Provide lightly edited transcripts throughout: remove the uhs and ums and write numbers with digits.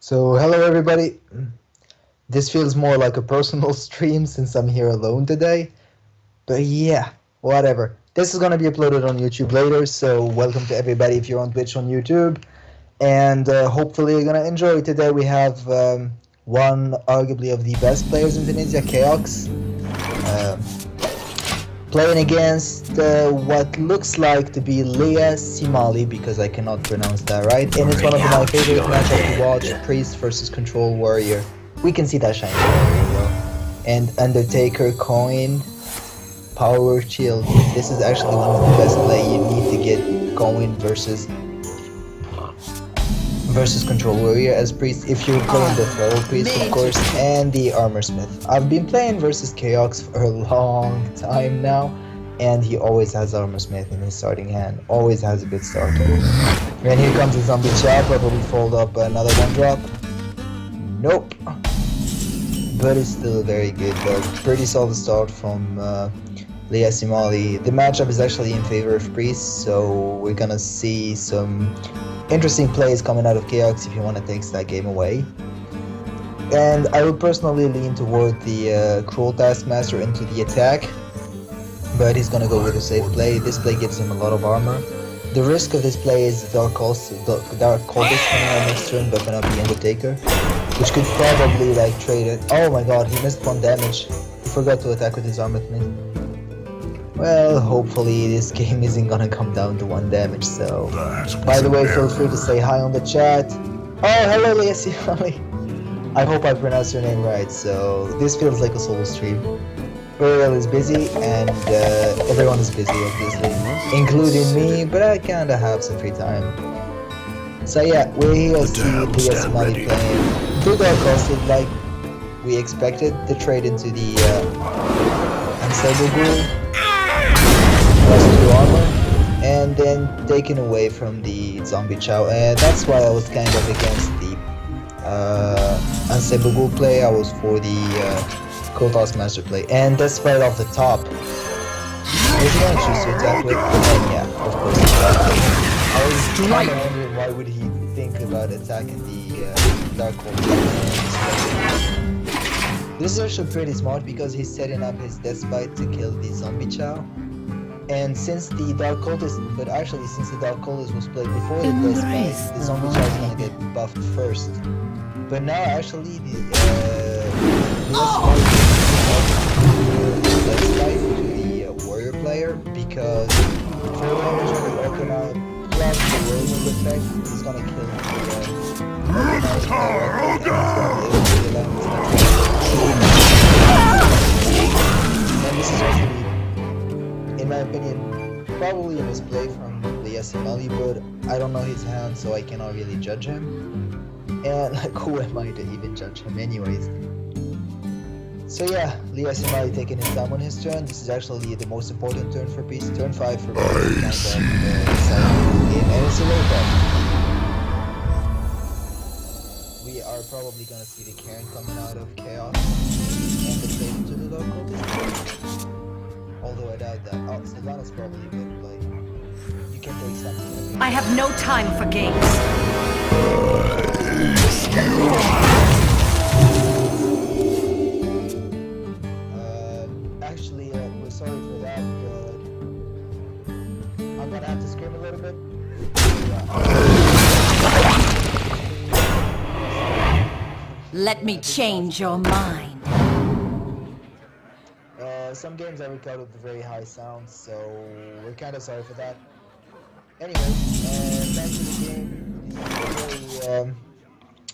So, hello everybody. This feels more like a personal stream since I'm here alone today. But yeah, whatever. This is gonna be uploaded on YouTube later, so welcome to everybody if you're on Twitch on YouTube. And hopefully you're gonna enjoy. Today we have one arguably of the best players in Tunisia, Chaos. Playing against what looks like to be Leah Simali, because I cannot pronounce that right. And it's one of my favorite matchups to watch, Priest versus Control Warrior. We can see that shiny warrior though. And Undertaker, Coin, Power Shield. This is actually one of the best play. You need to get Coin versus Control Warrior as Priest if you're playing the Feral Priest, of course, and the Armor Smith. I've been playing versus Chaos for a long time now, and he always has Armor Smith in his starting hand. Always has a good start. And here comes the Zombie Chow, probably fold up another one drop. Nope. But it's still very good though. Pretty solid start from Leah Simali. The matchup is actually in favor of Priest, so we're gonna see some interesting plays coming out of Chaos if you want to take that game away. And I would personally lean toward the Cruel Taskmaster into the attack, but he's gonna go with a safe play. This play gives him a lot of armor. The risk of this play is Dark Cultist coming out next turn, buffing up the Undertaker, which could probably like trade it. Oh my god, he missed 1 damage. He forgot to attack with his Armor Smith. Well, hopefully this game isn't gonna come down to 1 damage, so... By the way, feel free to say hi on the chat. Oh, hello Leah Simali. I hope I pronounced your name right, so this feels like a solo stream. Uriel is busy, and everyone is busy obviously, including me, but I kinda have some free time. So yeah, we're here to see Leah Simali playing 2 Dark Cultist like we expected, the trade into the Unstable Ghoul. Plus 2 armor, and then taken away from the Zombie Chow, and that's why I was kind of against the Unstable Ghoul play. I was for the Cruel Taskmaster play, and that's right off the top. Is he gonna choose to attack with? And yeah, of course. I was kind of wondering why would he think about attacking the Dark Hole. This is actually pretty smart because he's setting up his Death Bite to kill the Zombie Chow. And since the Dark Cultist, since the Dark Cultist was played before the Death Bite, the Zombie Chow is gonna get buffed first. But now actually the Death Bite to the Warrior player, because 4 damage on the Okinawa plus the Whirlwind effect is gonna kill the and this is actually, in my opinion, probably a misplay from Leah Simali, but I don't know his hand, so I cannot really judge him. And like, who am I to even judge him anyways? So yeah, Leah Simali taking his time on his turn. This is actually the most important turn for Peace. Turn 5 for Peace, and it's a low ball. We are probably gonna see the Karen coming out of Chaos and the trade into the Dark Cultist. Although I doubt that. Oh, Sylvana's probably a good play. You can take something. I have no time for games. Actually, we're sorry for that, but I'm gonna have to scream a little bit. Let me change your mind. Some games I record with very high sounds, so we're kind of sorry for that. Anyways, back to the game.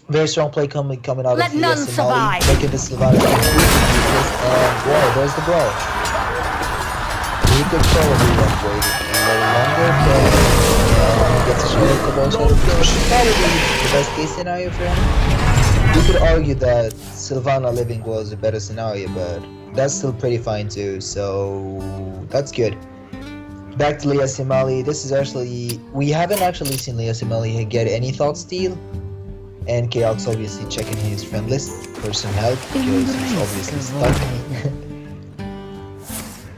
Very strong play coming out of the none survive. making the Sylvana whoa, there's the brawl. We could probably have waited a little longer, but gets a shot at the ball, which is probably the best case scenario for him. You could argue that Sylvana living was a better scenario, but that's still pretty fine too, so that's good. Back to Leah Simali. This is actually, we haven't actually seen Leah Simali get any thought steal, and Chaos obviously checking his friend list for some help because he's obviously stuck.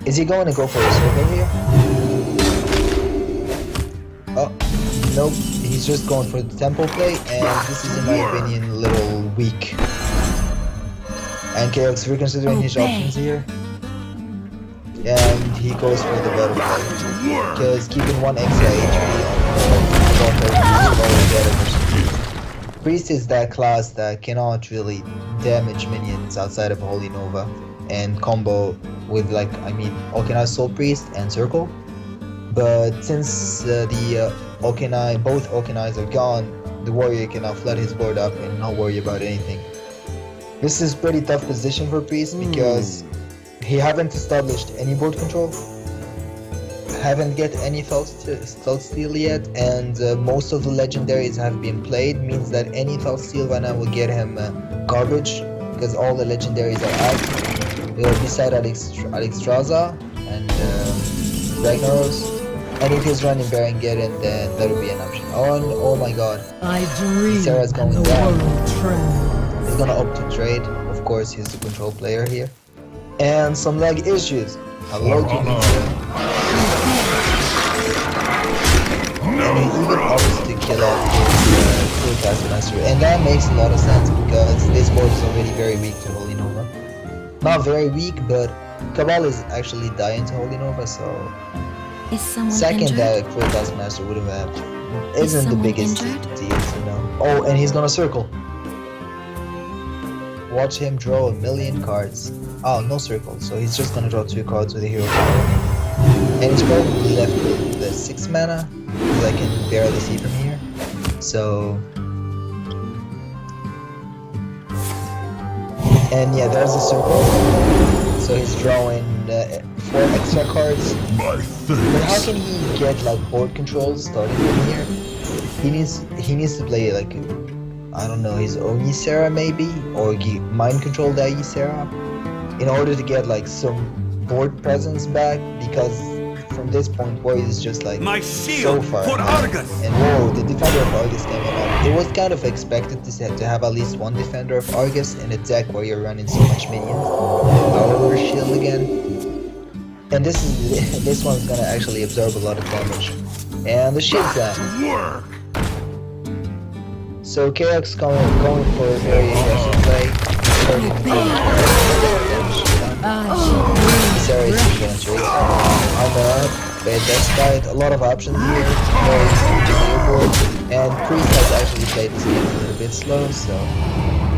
Is he going to go for a silver here? Oh, nope, he's just going for the tempo play, and this is in my opinion a little weak. And Chaos reconsidering his options here. And he goes for the better play. Because keeping 1 extra HP on Priest is that class that cannot really damage minions outside of Holy Nova and combo with, like, I mean, Okanai Soul Priest and Circle. But since both Okanais are gone, the warrior can now flood his board up and not worry about anything. This is pretty tough position for Priest because he haven't established any board control, haven't get any thought steal yet, and most of the legendaries have been played, means that any thought steal right now will get him garbage because all the legendaries are out. Beside Alexstrasza and Ragnaros. And if he's running Baron-Geddon, then that would be an option. Oh my god. Sarah's going down. He's gonna opt to trade. Of course, he's the control player here. And some lag issues. Hello, Tunisian. And he even opts to kill off his Taskmaster. And that makes a lot of sense because this board is already very weak to Holy Nova. Not very weak, but Cabal is actually dying to Holy Nova, so... Second that Cruel Taskmaster would have isn't the biggest deal, you know. Oh, and he's gonna circle. Watch him draw 1,000,000 cards. Oh, no circle, so he's just gonna draw 2 cards with a hero power. And he's probably left with the 6 mana, because I can barely see from here. So... And yeah, there's a circle. So he's drawing 4 extra cards. But how can he get like board controls starting from here? He needs to play like, I don't know, his own Ysera maybe, or mind control that Ysera in order to get like some board presence back, because from this point Warrior is just like so far ahead. And whoa, the Defender of Argus came out. It was kind of expected to have at least one Defender of Argus in a deck where you're running so much minions. Our shield again. And this one's gonna actually absorb a lot of damage. And the shield's down. So KX going for a very aggressive play. Sarah is gonna trade. Bad Despite, a lot of options here. Very board. And Priest has actually played this game a little bit slow, so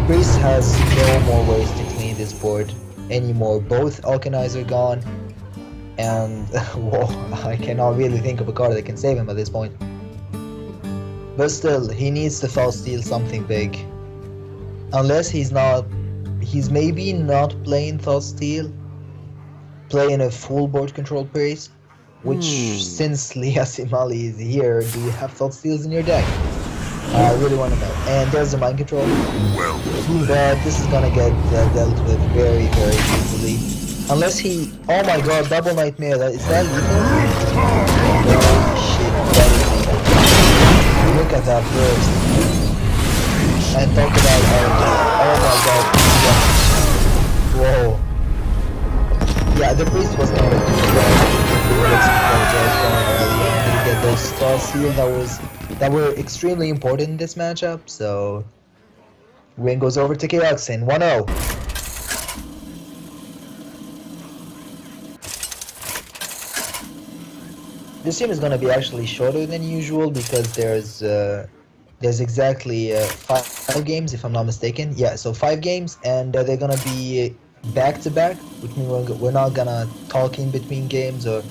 Priest has no more ways to clean this board anymore. Both Alkanais are gone. And whoa, I cannot really think of a card that can save him at this point. But still, he needs to false steal something big. Unless he's maybe not playing Thought Steal, playing a full board control Priest, which since Leah Simali is here, do you have Thought Steals in your deck? I really want to know. And there's the mind control. But this is gonna get dealt with very, very easily. Unless he... Oh my god, Double Nightmare, is that lethal? Oh shit, that is lethal. Look at that burst. And talk about oh my god. Whoa. Yeah, the Priest was not a good to get those stars here that were extremely important in this matchup, so... Win goes over to Chaos in 1-0. This stream is gonna be actually shorter than usual because there's exactly 5 games if I'm not mistaken. Yeah, so 5 games, and they're gonna be back to back, which means we're not gonna talk in between games or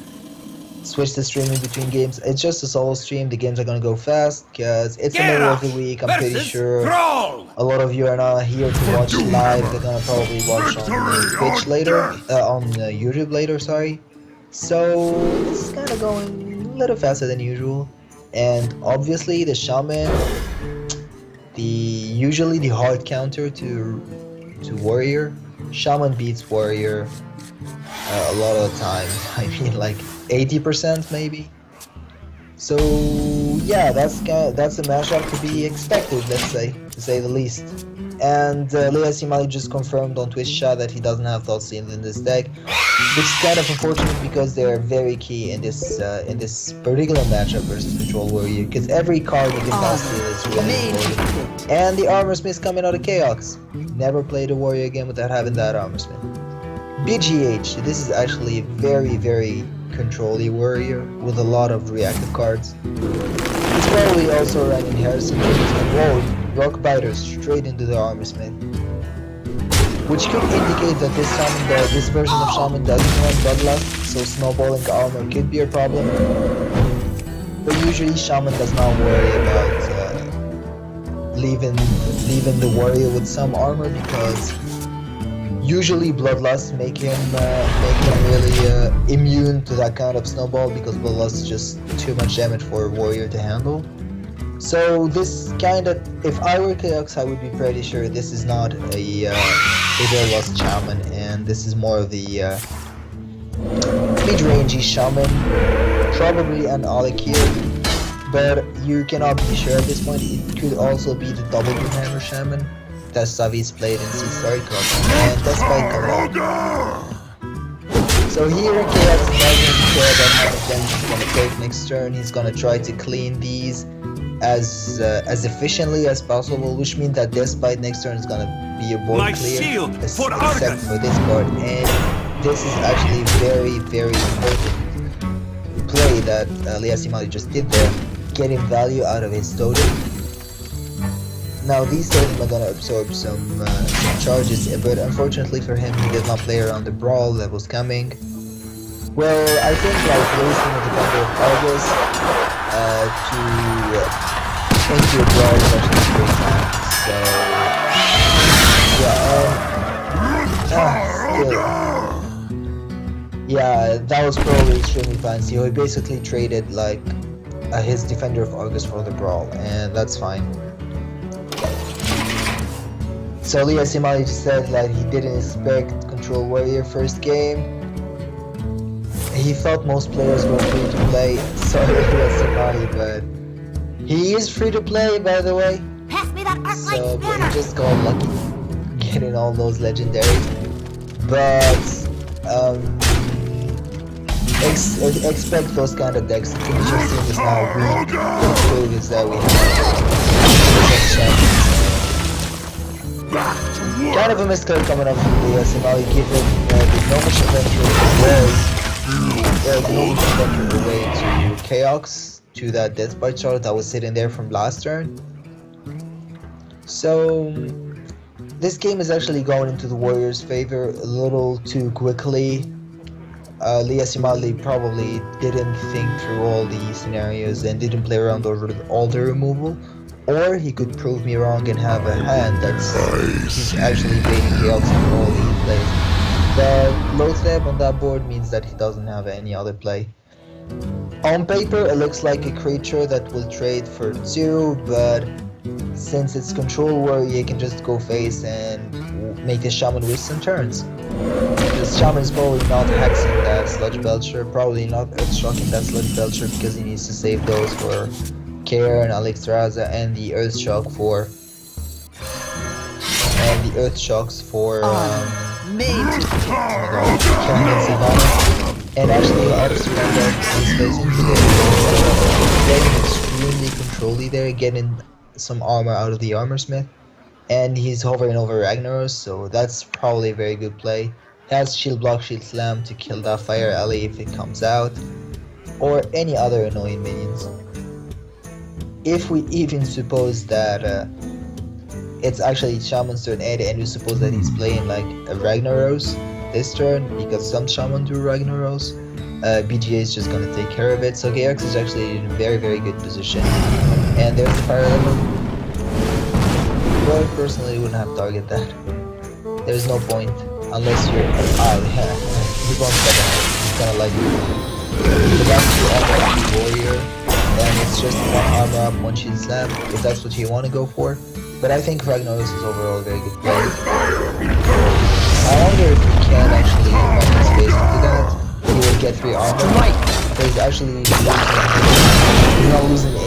switch the stream in between games. It's just a solo stream. The games are gonna go fast because it's the middle of the week. I'm pretty sure a lot of you are not here to watch live. They're gonna probably watch on Twitch later, on YouTube later, sorry. So it's kind of going a little faster than usual, and obviously the Shaman, usually the hard counter to Warrior. Shaman beats Warrior a lot of the time. I mean, like 80% maybe. So yeah, that's a matchup to be expected, let's say, to say the least. And Leah Simali just confirmed on Twitch chat that he doesn't have Thought Steal in this deck. which is kind of unfortunate because they are very key in this particular matchup versus Control Warrior, because every card you can now steal is really important. And the Armor Smith coming out of Chaos. Never played a Warrior again without having that Armor Smith. BGH, this is actually a very control-y Warrior with a lot of reactive cards. It's probably also running Hearthstone and whoa, Rock Biter straight into the Armor Smith. Which could indicate that this version of Shaman doesn't run Bloodlust, so snowballing armor could be a problem. But usually Shaman does not worry about leaving the warrior with some armor, because usually Bloodlust make him really immune to that kind of snowball, because Bloodlust is just too much damage for a warrior to handle. So this kind of, if I were Chaos, I would be pretty sure this is not a Bloodlust Shaman, and this is more of the mid-rangey Shaman, probably an Alec here, but you cannot be sure at this point. It could also be the Double Hammer Shaman that Savi's played in C-Star Cup, and that's quite correct. So here Chaos is not going to care about how much damage he's going to take next turn. He's going to try to clean these as efficiently as possible, which means that despite next turn is going to be a board clear, except for this card, and this is actually very important play that Liasimali just did there, getting value out of his totem. Now these totems are going to absorb some charges, but unfortunately for him, he did not play around the brawl that was coming. Well, I think like wasting a Defender of Argus into a brawl is actually a great time. So yeah, that was probably extremely fancy. He basically traded like his Defender of Argus for the brawl, and that's fine. So Liasimali just said like he didn't expect Control Warrior first game. He thought most players were free to play. Sorry Liasimali, but he is free to play, by the way. Pass me that So but he just got lucky getting all those legendaries. But expect those kind of decks. The Tunisian scene is now weak. The truth is that we have kind of a mistake coming up from the Liasimali, given the Gnomish Adventure away to Chaos, to that Death by chart that was sitting there from last turn. So this game is actually going into the Warriors' favor a little too quickly. Liasimali probably didn't think through all the scenarios and didn't play around all the removal. Or he could prove me wrong and have a hand that's he's actually baiting Chaos for all he plays. The low step on that board means that he doesn't have any other play. On paper it looks like a creature that will trade for 2, but since it's Control Warrior, you can just go face and make the Shaman waste some turns. Because Shaman is probably not hexing that Sludge Belcher, probably not Earthshocking that Sludge Belcher, because he needs to save those for Care and Alexstrasza, and the Earthshock for and actually Alexstrasza is basically getting extremely controlly there, getting some armor out of the Armor Smith, and he's hovering over Ragnaros, so that's probably a very good play. He has Shield Block, Shield Slam to kill that Fire Alley if it comes out, or any other annoying minions. If we even suppose that it's actually Shaman's turn and we suppose that he's playing like a Ragnaros this turn, because some Shaman do Ragnaros, BGA is just gonna take care of it, so KX is actually in a very good position. And there's the Fire Level. But I personally wouldn't have targeted that. There's no point, unless you're... he's on 7, he's gonna like the last 2 armor warrior, and it's just 1 armor up, 1 shield slam, if that's what you want to go for. But I think Ragnaros is overall a very good play. I wonder if he can actually run his space into that. He will get 3 armor, but he's actually not losing any.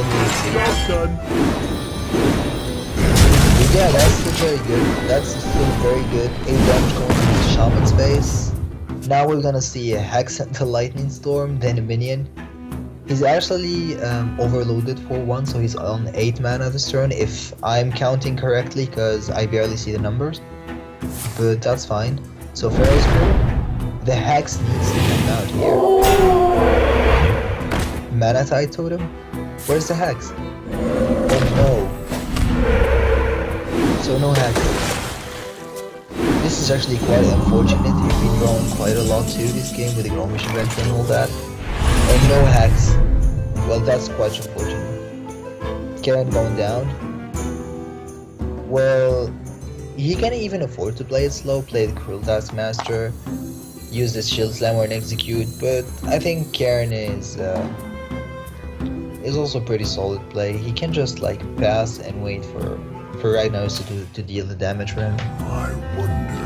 Yeah, that's still very good. That's still very good. 8 damage going into the Shaman's face. Now we're gonna see a Hex and the Lightning Storm, then a minion. He's actually overloaded for 1, so he's on 8 mana this turn, if I'm counting correctly, because I barely see the numbers. But that's fine. So Pharaoh's Spirit, the Hex needs to come out here. Mana Tide Totem? Where's the Hex? Oh no. So no Hex. This is actually quite unfortunate. You've been drawing quite a lot too this game with the Grow Mission event and all that. And no Hex. Well, that's quite unfortunate. Karen going down. Well, he can even afford to play it slow, play the Cruel Taskmaster, use this Shield Slammer and execute, but I think Karen is also pretty solid play. He can just like pass and wait for Ragnaros to deal the damage for him. I wonder.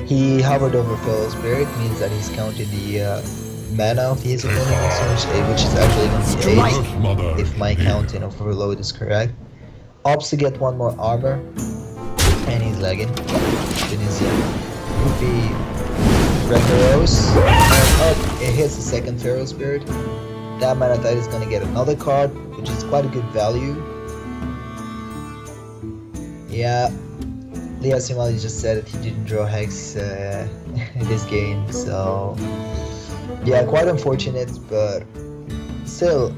He hovered over Fellow Spirit, means that he's counted the mana of his opponent, which is actually going to be 8, if my counting of overload is correct. Opts to get 1 more armor, and he's lagging. Tunisian. Would be Ragnaros, and up, it hits the second Pharaoh Spirit. That mana tide is gonna get another card, which is quite a good value. Yeah, Leo Simali just said that he didn't draw Hex in this game, so yeah, quite unfortunate, but still,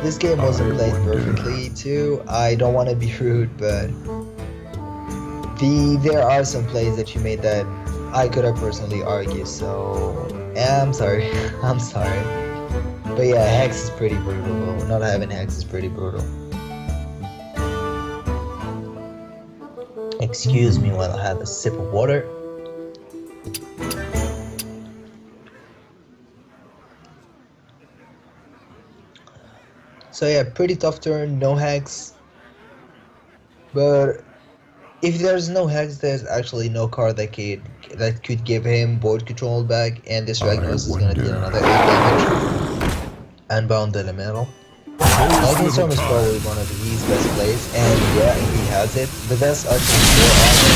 this game wasn't played perfectly too. I don't want to be rude, but there are some plays that you made that I could have personally argued, so yeah, I'm sorry. I'm sorry. But yeah, Hex is pretty brutal. Not having Hex is pretty brutal. Excuse me while I have a sip of water. So yeah, pretty tough turn, no Hex. But if there's no Hex, there's actually no card that could give him board control back, and this Ragnaros is gonna deal another 8 damage. Unbound Elemental. Lightning Storm is probably one of his best plays, and yeah, he has it. The best actually 4 armor.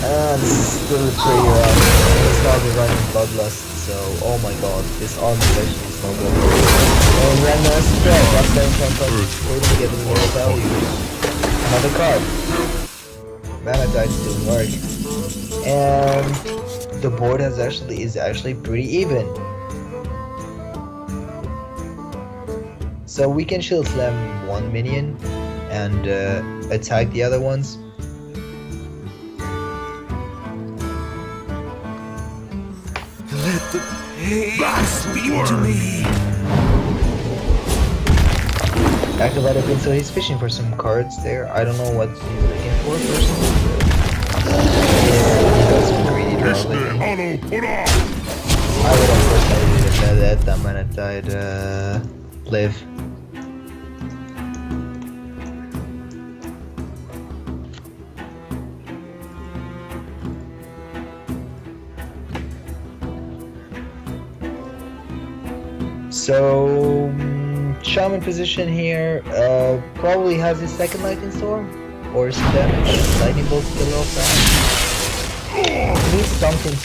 And this is still pretty rough. He's not running Bloodlust, so oh my god, this armor actually is no good. And Ragnaros is dead, that's the intent, waiting to get the more value. Another card. Mana Tide still work. And the board is actually pretty even. So we can Shield Slam 1 minion and attack the other ones. Let the pain speak to me. Activate open, so he's fishing for some cards there. I don't know what he's looking for personally. He got some greedy draw lately. I would unfortunately let that Mana Tide live. So Shaman position here, probably has his second Lightning Storm or some damage. Lightning Bolt kill off that. Needs something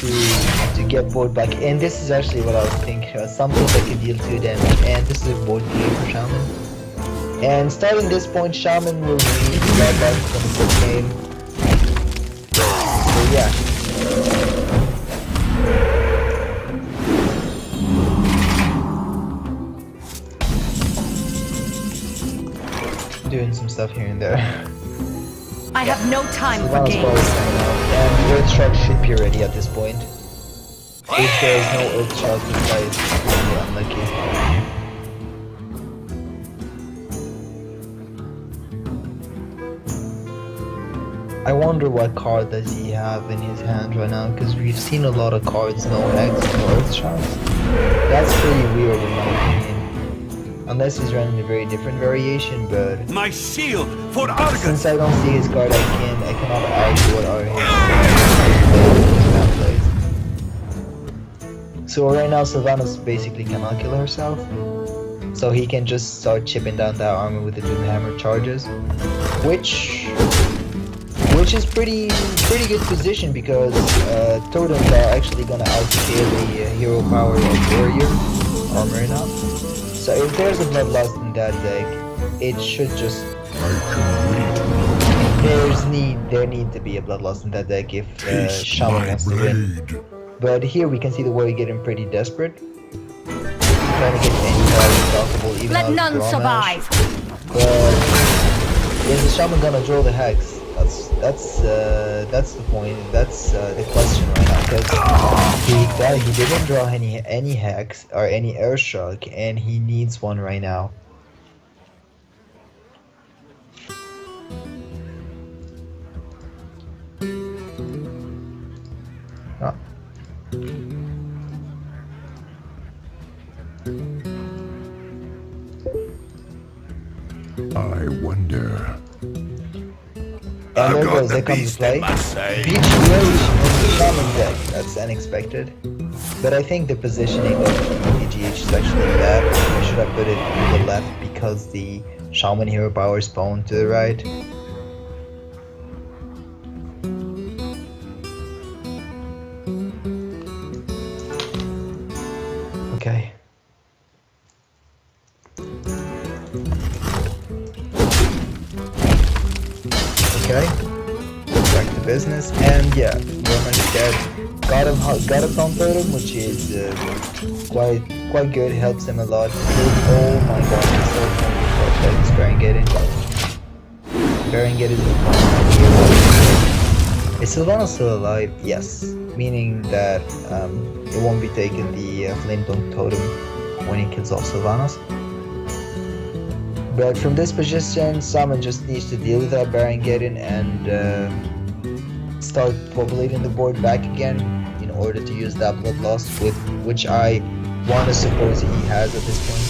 to get board back, and this is actually what I was thinking. Something that can deal 2 damage, and this is a board game for Shaman. And starting this point, Shaman will need to get back from the game. So yeah. Doing some stuff here and there. I have no time for Savannah's games. probably signing off, and the Earth Shard should be ready at this point. If there is no Earth Shard, this guy is really unlucky. I wonder what card does he have in his hand right now, because we've seen a lot of cards, no X, no Earth Shards. That's pretty weird in my opinion. Unless he's running a very different variation, but My shield for Argus! since I don't see his card, I cannot argue what are his plays. So right now Sylvanas basically cannot kill herself, so he can just start chipping down that armor with the Doom Hammer charges, which which is pretty good position because totems are actually gonna outscale the hero power of warrior armor enough. So if there's a bloodlust in that deck, it should just there need to be a bloodlust in that deck if Shaman wants to win. But here we can see the warrior getting pretty desperate, trying to get any value possible, even Let out of none draw survive. mash. But is the Shaman gonna draw the hex? That's the point. That's the question right now, because he didn't draw any hex or any air shock, and he needs one right now. Ah. I wonder. And there goes, there comes the play. Beach Rage in the Shaman deck. That's unexpected. But I think the positioning of BGH is actually bad. I should have put it to the left because the Shaman hero power spawned to the right. Okay. Okay, back to business, and yeah, Roman's dead. Got a pump totem, which is quite good. Helps him a lot. Oh my god, he's so funny. This Baron is Is Sylvanas still alive? Yes, meaning that it won't be taking the Flame Tongue totem when he kills off Sylvanas. But from this position, Summon just needs to deal with that Baron and start populating the board back again in order to use that Bloodlust, which I want to suppose he has at this point.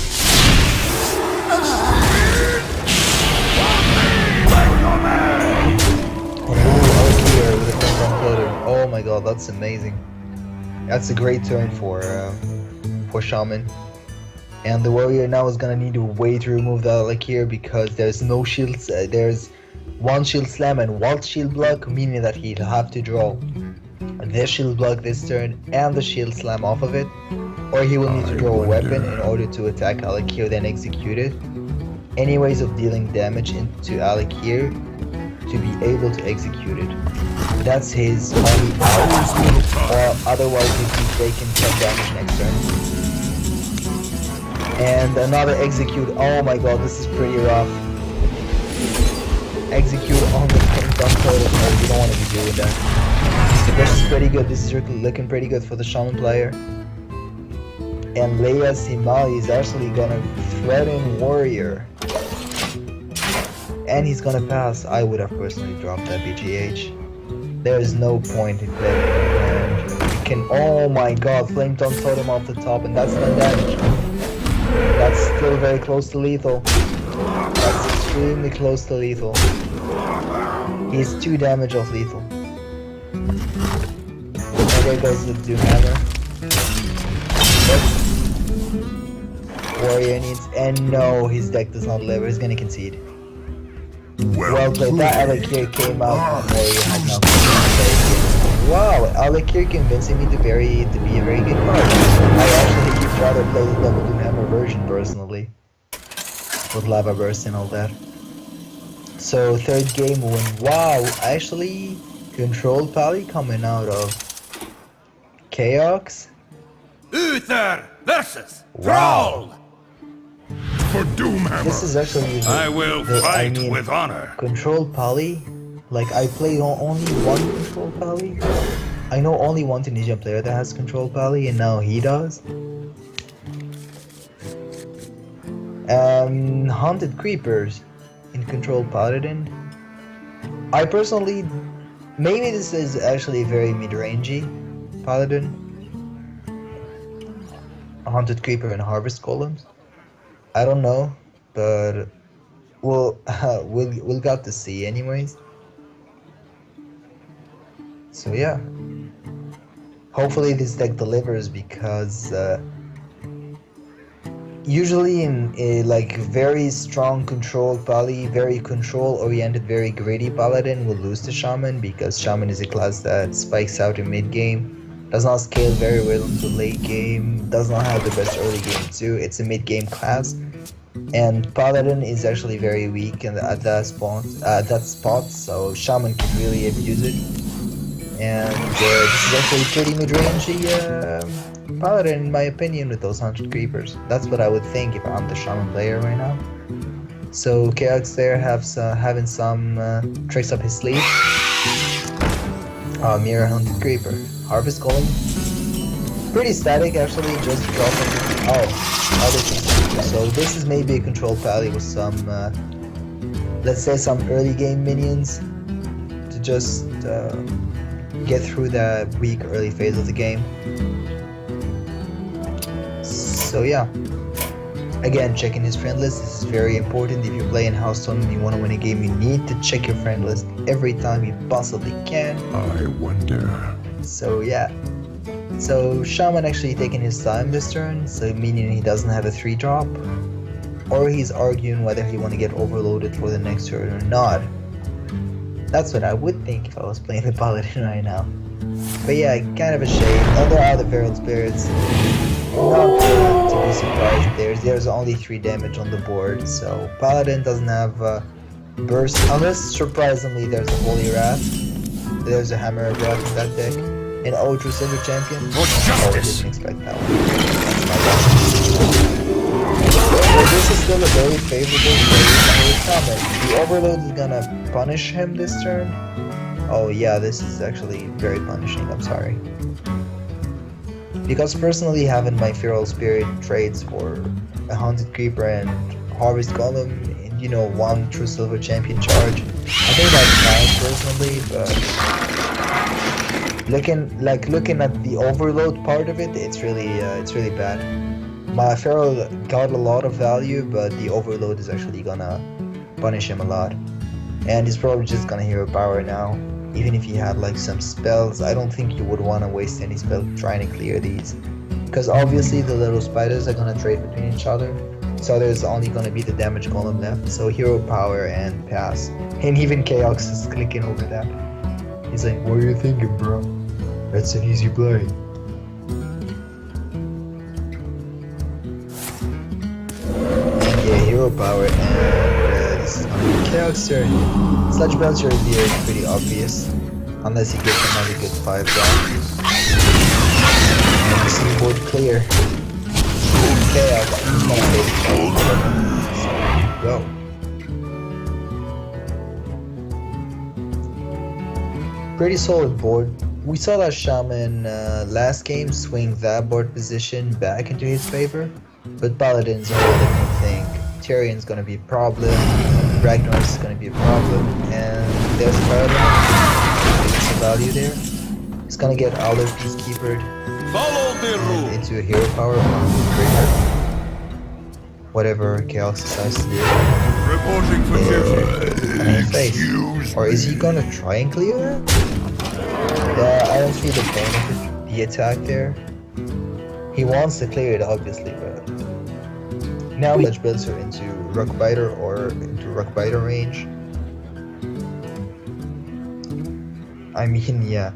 Oh my god, that's amazing. That's a great turn for Shaman. And the warrior now is gonna need a way to remove the Alakir because there's no shields. There's one shield slam and one shield block, meaning that he'll have to draw this shield block this turn and the shield slam off of it, or he will need to draw a weapon in order to attack Alakir, then execute it. Any ways of dealing damage into Alakir to be able to execute it. That's his only out, or otherwise he'll keep taking 10 damage next turn. And another execute. Oh my god, this is pretty rough. Execute on the dump totem. Oh, you don't want to be doing that. This is pretty good. This is looking pretty good for the Shaman player. And Leia Simali is actually gonna threaten Warrior. And he's gonna pass. I would have personally dropped that BGH. There is no point in playing. And you can. Oh my god, Flame Tongue Totem off the top, and that's 10 damage. That's still very close to lethal. That's extremely close to lethal. He's 2 damage off lethal. And there goes the Doom Hammer. Warrior needs, and no, his deck does not live. He's gonna concede. Well played. That Alakir came out and Warrior had no concede. Wow, Alakir convincing me to be a very good card. I actually would rather play the Double Doom Hammer version personally, with Lava Burst and all that. So third game win. Wow, actually controlled Pally coming out of Chaos. Uther versus Wow. Thrall. For Doomhammer. This is actually I will fight with honor. Control Pally. Like I play only one Control Pally. I know only one Tunisian player that has Control Pally, and now he does. Haunted Creepers in Control Paladin. I personally, maybe this is actually very mid-rangey Paladin. Haunted Creeper and Harvest Columns. I don't know, but we'll got to see anyways. So yeah, Usually in a like very strong control pally, very control oriented, very greedy paladin will lose to shaman because shaman is a class that spikes out in mid game, does not scale very well into late game, does not have the best early game too. It's a mid game class, and paladin is actually very weak at that spot. So shaman can really abuse it, and this is actually pretty mid-rangey. Paladin, in my opinion, with those 100 creepers. That's what I would think if I'm the shaman player right now. So Chaos there having some tricks up his sleeve. Mirror hunted creeper. Harvest golem. Pretty static actually, just dropping. Oh, other things. So this is maybe a control pally with some, let's say some early game minions to just get through that weak early phase of the game. So yeah, again, checking his friend list. This is very important. If you play in Hearthstone and you want to win a game, you need to check your friend list every time you possibly can. I wonder. So yeah, so Shaman actually taking his time this turn, so meaning he doesn't have a 3-drop, or he's arguing whether he want to get overloaded for the next turn or not. That's what I would think if I was playing the Paladin right now. But yeah, kind of a shame. And there are the Feral Spirits. Not to be surprised, there's only 3 damage on the board, so Paladin doesn't have burst, unless surprisingly there's a Holy Wrath, there's a Hammer of Wrath in that deck, and True Silver Champion. Oh, I didn't expect that one. But this is still a very favorable play for Shaman. The Overload is gonna punish him this turn. Oh yeah, this is actually very punishing, I'm sorry. Because personally having my Feral Spirit trades for a Haunted Creeper and Harvest Golem and, you know, 1 True Silver Champion charge, I think that's fine personally, but looking at the overload part of it, it's really bad. My Feral got a lot of value, but the overload is actually gonna punish him a lot. And he's probably just gonna hero power now. Even if he had like some spells, I don't think you would want to waste any spell trying to clear these. Because obviously the little spiders are going to trade between each other. So there's only going to be the damage column left. So hero power and pass. And even Chaos is clicking over that. He's like, what are you thinking, bro? That's an easy play. And yeah, hero power and this is going to be Chaos turn. Sludge Belcher here is pretty obvious, unless he gets another good 5 down. And the scene board clear. Okay, I'm gonna take it. Go. Pretty solid board. We saw that Shaman last game swing that board position back into his favor, but Paladin's a whole different thing. Tyrion's gonna be a problem. Ragnar is going to be a problem, and there's a Fire It's a value there. He's going to get Alder Peacekeeper into a hero power on Trigger. Whatever Chaos decides to do. Reporting for Face. Or is he going to try and clear that? Yeah, I don't see the point of the attack there. He wants to clear it, obviously, but now Sludge Belcher into Rockbiter or into Rockbiter range. I mean, yeah.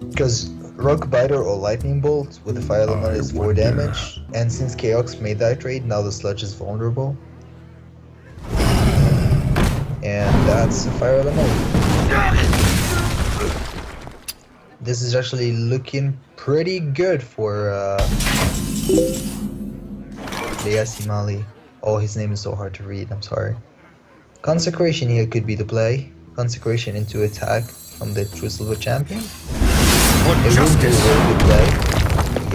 Because Rockbiter or Lightning Bolt with the Fire Element is 4 damage, and since Chaos made that trade, now the Sludge is vulnerable. And that's a Fire Element. This is actually looking pretty good for Leasimali. Oh, his name is so hard to read, I'm sorry. Consecration here could be the play. Consecration into attack from the True Silver Champion. It would be a very good play.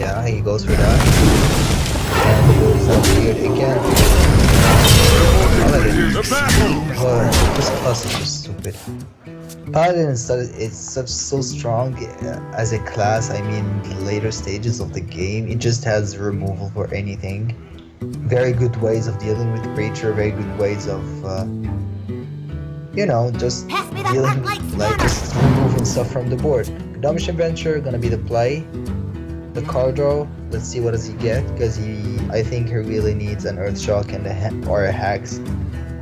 Yeah, he goes for that. And he goes up here again. Oh, this class is just stupid. Paladin is so strong as a class. I mean, the later stages of the game, it just has removal for anything. Very good ways of dealing with creature, very good ways of, you know, just dealing, like just removing stuff from the board. Gnomish Adventure gonna be the play. the card draw. Let's see what does he get, because I think he really needs an Earth Shock and or a Hex.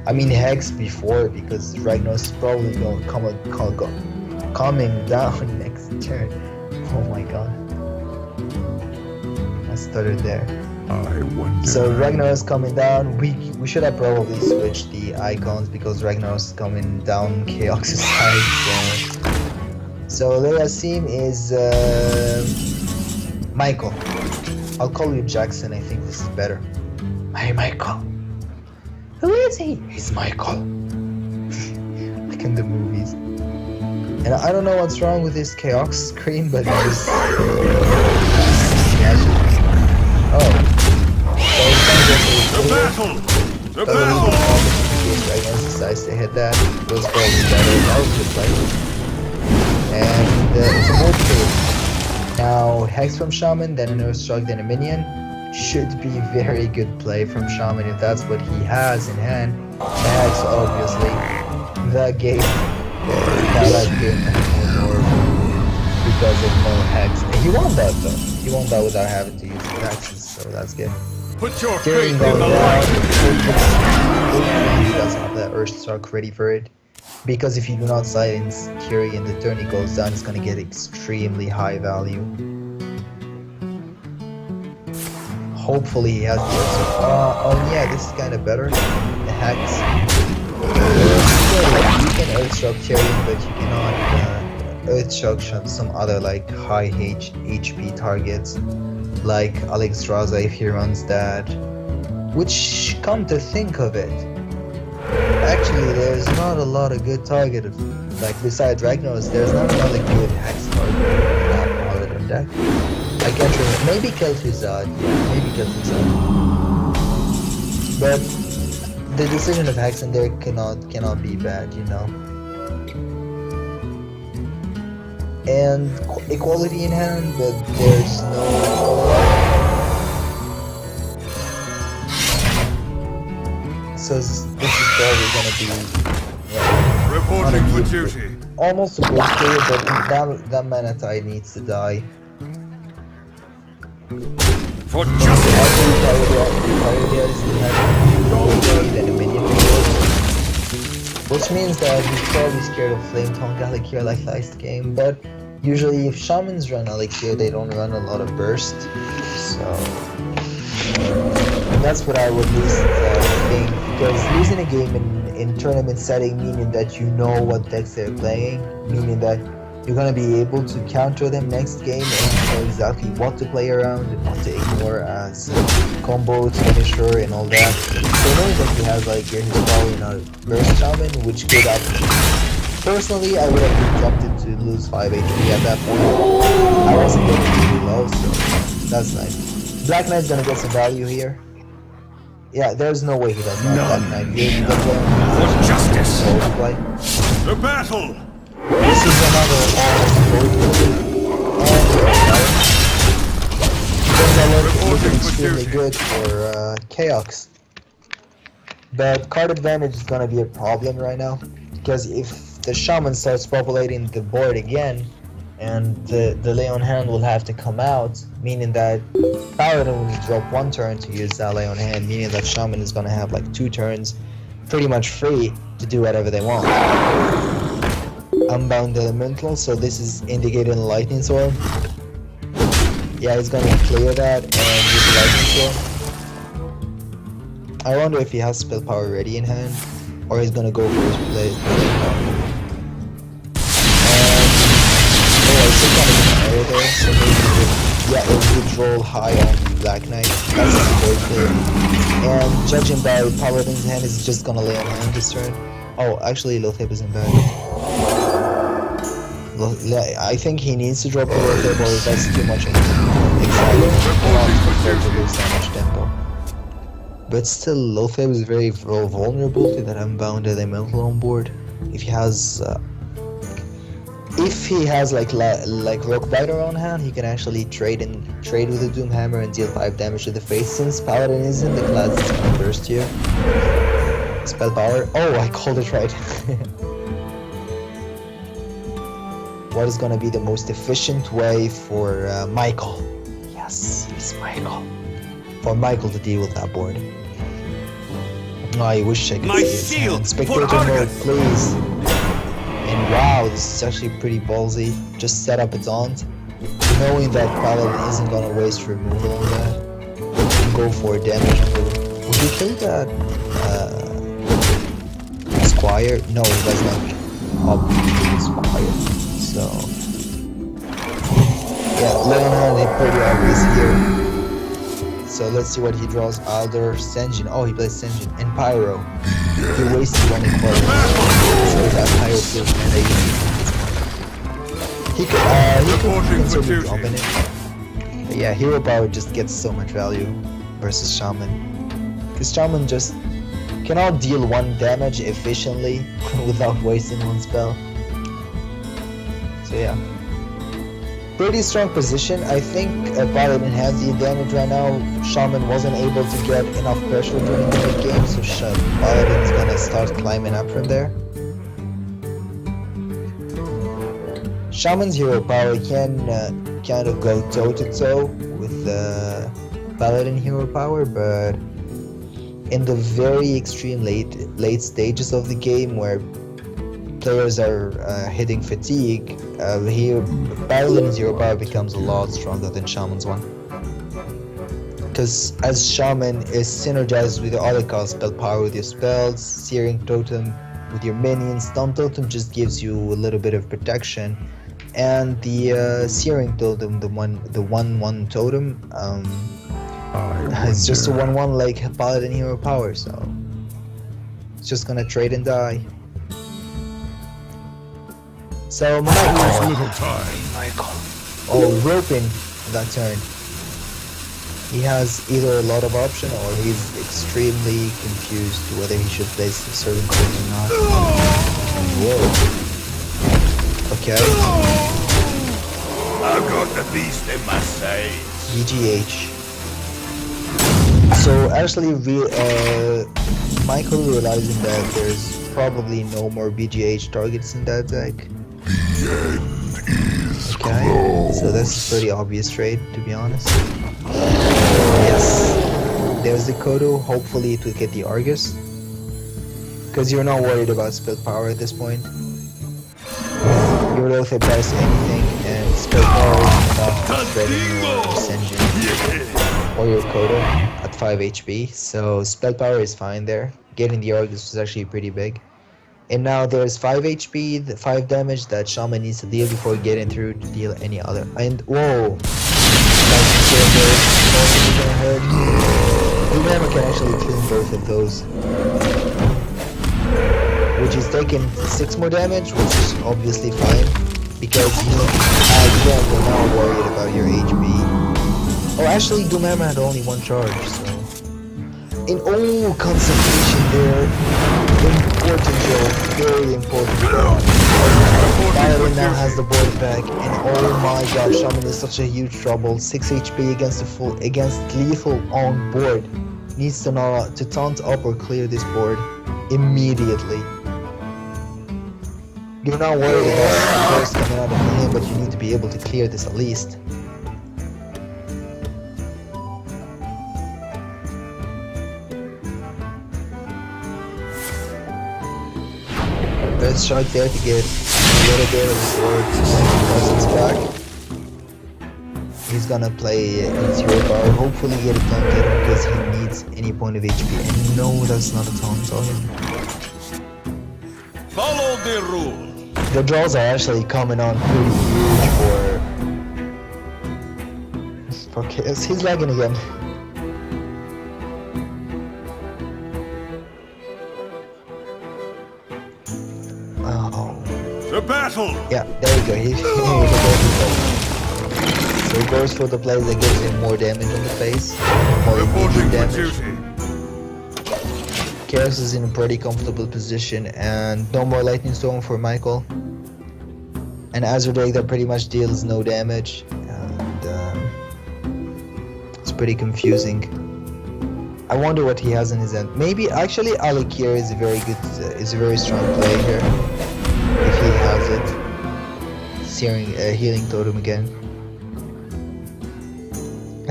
I mean Hex before, because Ragnos is probably going coming down next turn. Oh my god. I stuttered there. I wonder. So Ragnar is coming down. We should have probably switched the icons because Ragnar is coming down Chaos' side. So Leasim is Michael. I'll call you Jackson. I think this is better. Hey Michael. Who is he? He's Michael. Like in the movies. And I don't know what's wrong with this Chaos screen, but it just... Oh. The battle! The battle! I guess decides to hit that. It was probably better. That was good play. And it's a board trade. Now Hex from Shaman, then an Earth Shock, then a minion. Should be very good play from Shaman if that's what he has in hand. The Hex, obviously. The game. That game more because of no Hex. And he won that though. He won that without having to use the Hexes, so that's good. Put your Tyrion faith going in the down. light! He doesn't have that Earth Shock ready for it. Because if you do not silence Tyrion, the turn he goes down is gonna get extremely high value. Hopefully he has the Earth Shock. Oh yeah, this is kinda better. The Hex. You can Earth Shock Tyrion, but you cannot Earth Shock some other like high HP targets. Like Alexstrasza if he runs that. Which, come to think of it, actually there's not a lot of good target, like besides Ragnos, there's not another good Hex target in Paladin deck. I can't remember, maybe Kel'Thuzad, yeah, maybe Kel'Thuzad. But the decision of Hex in there cannot be bad, you know. And equality in hand, but there's no... So this is probably gonna be Reporting for duty. almost a good kill, but that Mana Tide needs to die. For justice! Then a minion, which means that he's probably scared of Flame Tongue Elixir like last game, but usually if Shamans run Elixir, they don't run a lot of burst, so... that's what I would least think, because losing a game in tournament setting, meaning that you know what decks they're playing, meaning that you're gonna be able to counter them next game and know exactly what to play around and what to ignore as combos, finisher, and all that. So knowing that he has like he's probably not burst shaman, which could have. Personally, I would have been tempted to lose 5 HP at that point. I wasn't getting really low, so that's nice. Black Knight's gonna get some value here. Yeah, there's no way he does not Black Knight here. He does For justice! play. The battle! This is another looking extremely good for Chaos. But card advantage is gonna be a problem right now, because if the Shaman starts populating the board again, and the Leon hand will have to come out, meaning that Paladin will drop 1 turn to use that Leon hand, meaning that Shaman is gonna have like 2 turns pretty much free to do whatever they want. Unbound Elemental, so this is indicating Lightning Sword. Yeah, he's gonna clear that and use the Lightning Sword. I wonder if he has Spell Power ready in hand, or he's gonna go for his play. There, so maybe it would roll high on Black Knight. That's very clear. And judging by Paladin's hand, is just gonna lay on hand this turn. Oh, actually, Lotheb isn't bad. I think he needs to drop the Lotheb, or that's too much of to lose that much tempo. But still, Lotheb is very vulnerable to that Unbound Elemental on board. If he has like Rock Biter on hand, he can actually trade with the Doom Hammer and deal 5 damage to the face. Since Paladin is in the class, it's gonna burst here. Spell Power. Oh, I called it right. What is gonna be the most efficient way for Michael? Yes, it's Michael. For Michael to deal with that board. I wish I could My see his shield hand. for Spectator mode, Argus. please. And wow, this is actually pretty ballsy. Just set up a taunt, knowing that Paladin isn't gonna waste removal on that. And go for damage. Would you kill that Squire? No, it does not. Squire. So yeah, Leonhard is pretty obvious here. So let's see what he draws. Alder, Senjin. Oh, he plays Senjin and Pyro. He wasted one equality. So that Pyro feels kinda easy. He could consider dropping it. But yeah, Hero Power just gets so much value versus Shaman. Because Shaman just cannot deal one damage efficiently without wasting one spell. So yeah. Pretty strong position. I think Paladin has the advantage right now. Shaman wasn't able to get enough pressure during the mid game, so Paladin's gonna start climbing up from there. Shaman's hero power can kind of go toe to toe with Paladin hero power, but in the very extreme late stages of the game where players are hitting fatigue, here Paladin's hero power becomes a lot stronger than Shaman's one. Because as Shaman is synergized with the other cast spell power with your spells, Searing Totem with your minions, Stun Totem just gives you a little bit of protection, and the Searing Totem, the 1/1 totem, it's just a 1/1 like Paladin hero power, so it's just gonna trade and die. So Little time. Michael. Oh, roping that turn. He has either a lot of option or he's extremely confused whether he should place a certain card or not. Whoa. Okay. I've got the beast in my sights. VGH. So actually, Michael realizing that there's probably no more BGH targets in that deck. Okay, so that's a pretty obvious trade, to be honest. Yes, there's the Kodo. Hopefully it will get the Argus, because you're not worried about spell power at this point. You're both advice anything, and spell power is not spreading your Senjin or your Kodo at 5 HP, so spell power is fine there. Getting the Argus was actually pretty big. And now there's 5 HP, the 5 damage that Shaman needs to deal before getting through to deal any other. And whoa! Remember can actually clean both of those. Which is taking 6 more damage, which is obviously fine. Because you again, we're not worried about your HP. Oh, actually Doomhammer had only 1 charge, so. In all concentration there. Important job, very important job. Paladin now has the board back, and oh my god, Shaman is such a huge trouble. 6 HP against lethal on board. Needs to know to taunt up or clear this board immediately. You're not worried about the first coming out of him, but you need to be able to clear this at least. Let's shark there to get a little bit of the board presence back. He's gonna play his hero power, hopefully get a taunt at him because he needs any point of HP. And no, that's not a taunt on him. Follow the rule. The draws are actually coming on pretty huge for Chaos. He's lagging again. The battle! Yeah, there you go. So he goes for the plays that gives him more damage on the face, more immediate damage. Chaos is in a pretty comfortable position, and no more Lightning Storm for Michael. And Azure deck that pretty much deals no damage, and it's pretty confusing. I wonder what he has in his end. Maybe actually Alakir is a very good, is a very strong play here. If he has it, Searing, healing totem again.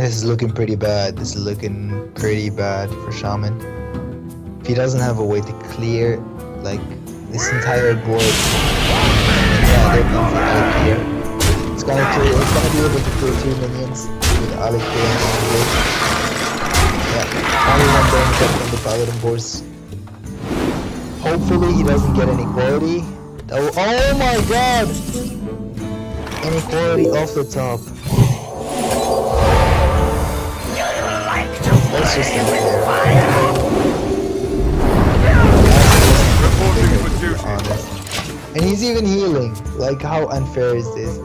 This is looking pretty bad. This is looking pretty bad for Shaman. If he doesn't have a way to clear, like, this entire board, yeah, they're going for Alec here. It's gonna be able to kill 2 minions with Alec clearing on the board. Yeah, only one damage up from the Paladin boards. Hopefully he doesn't get any quality. Oh my god! Inequality off the top. That's just unfair. Honest. And he's even healing. Like, how unfair is this?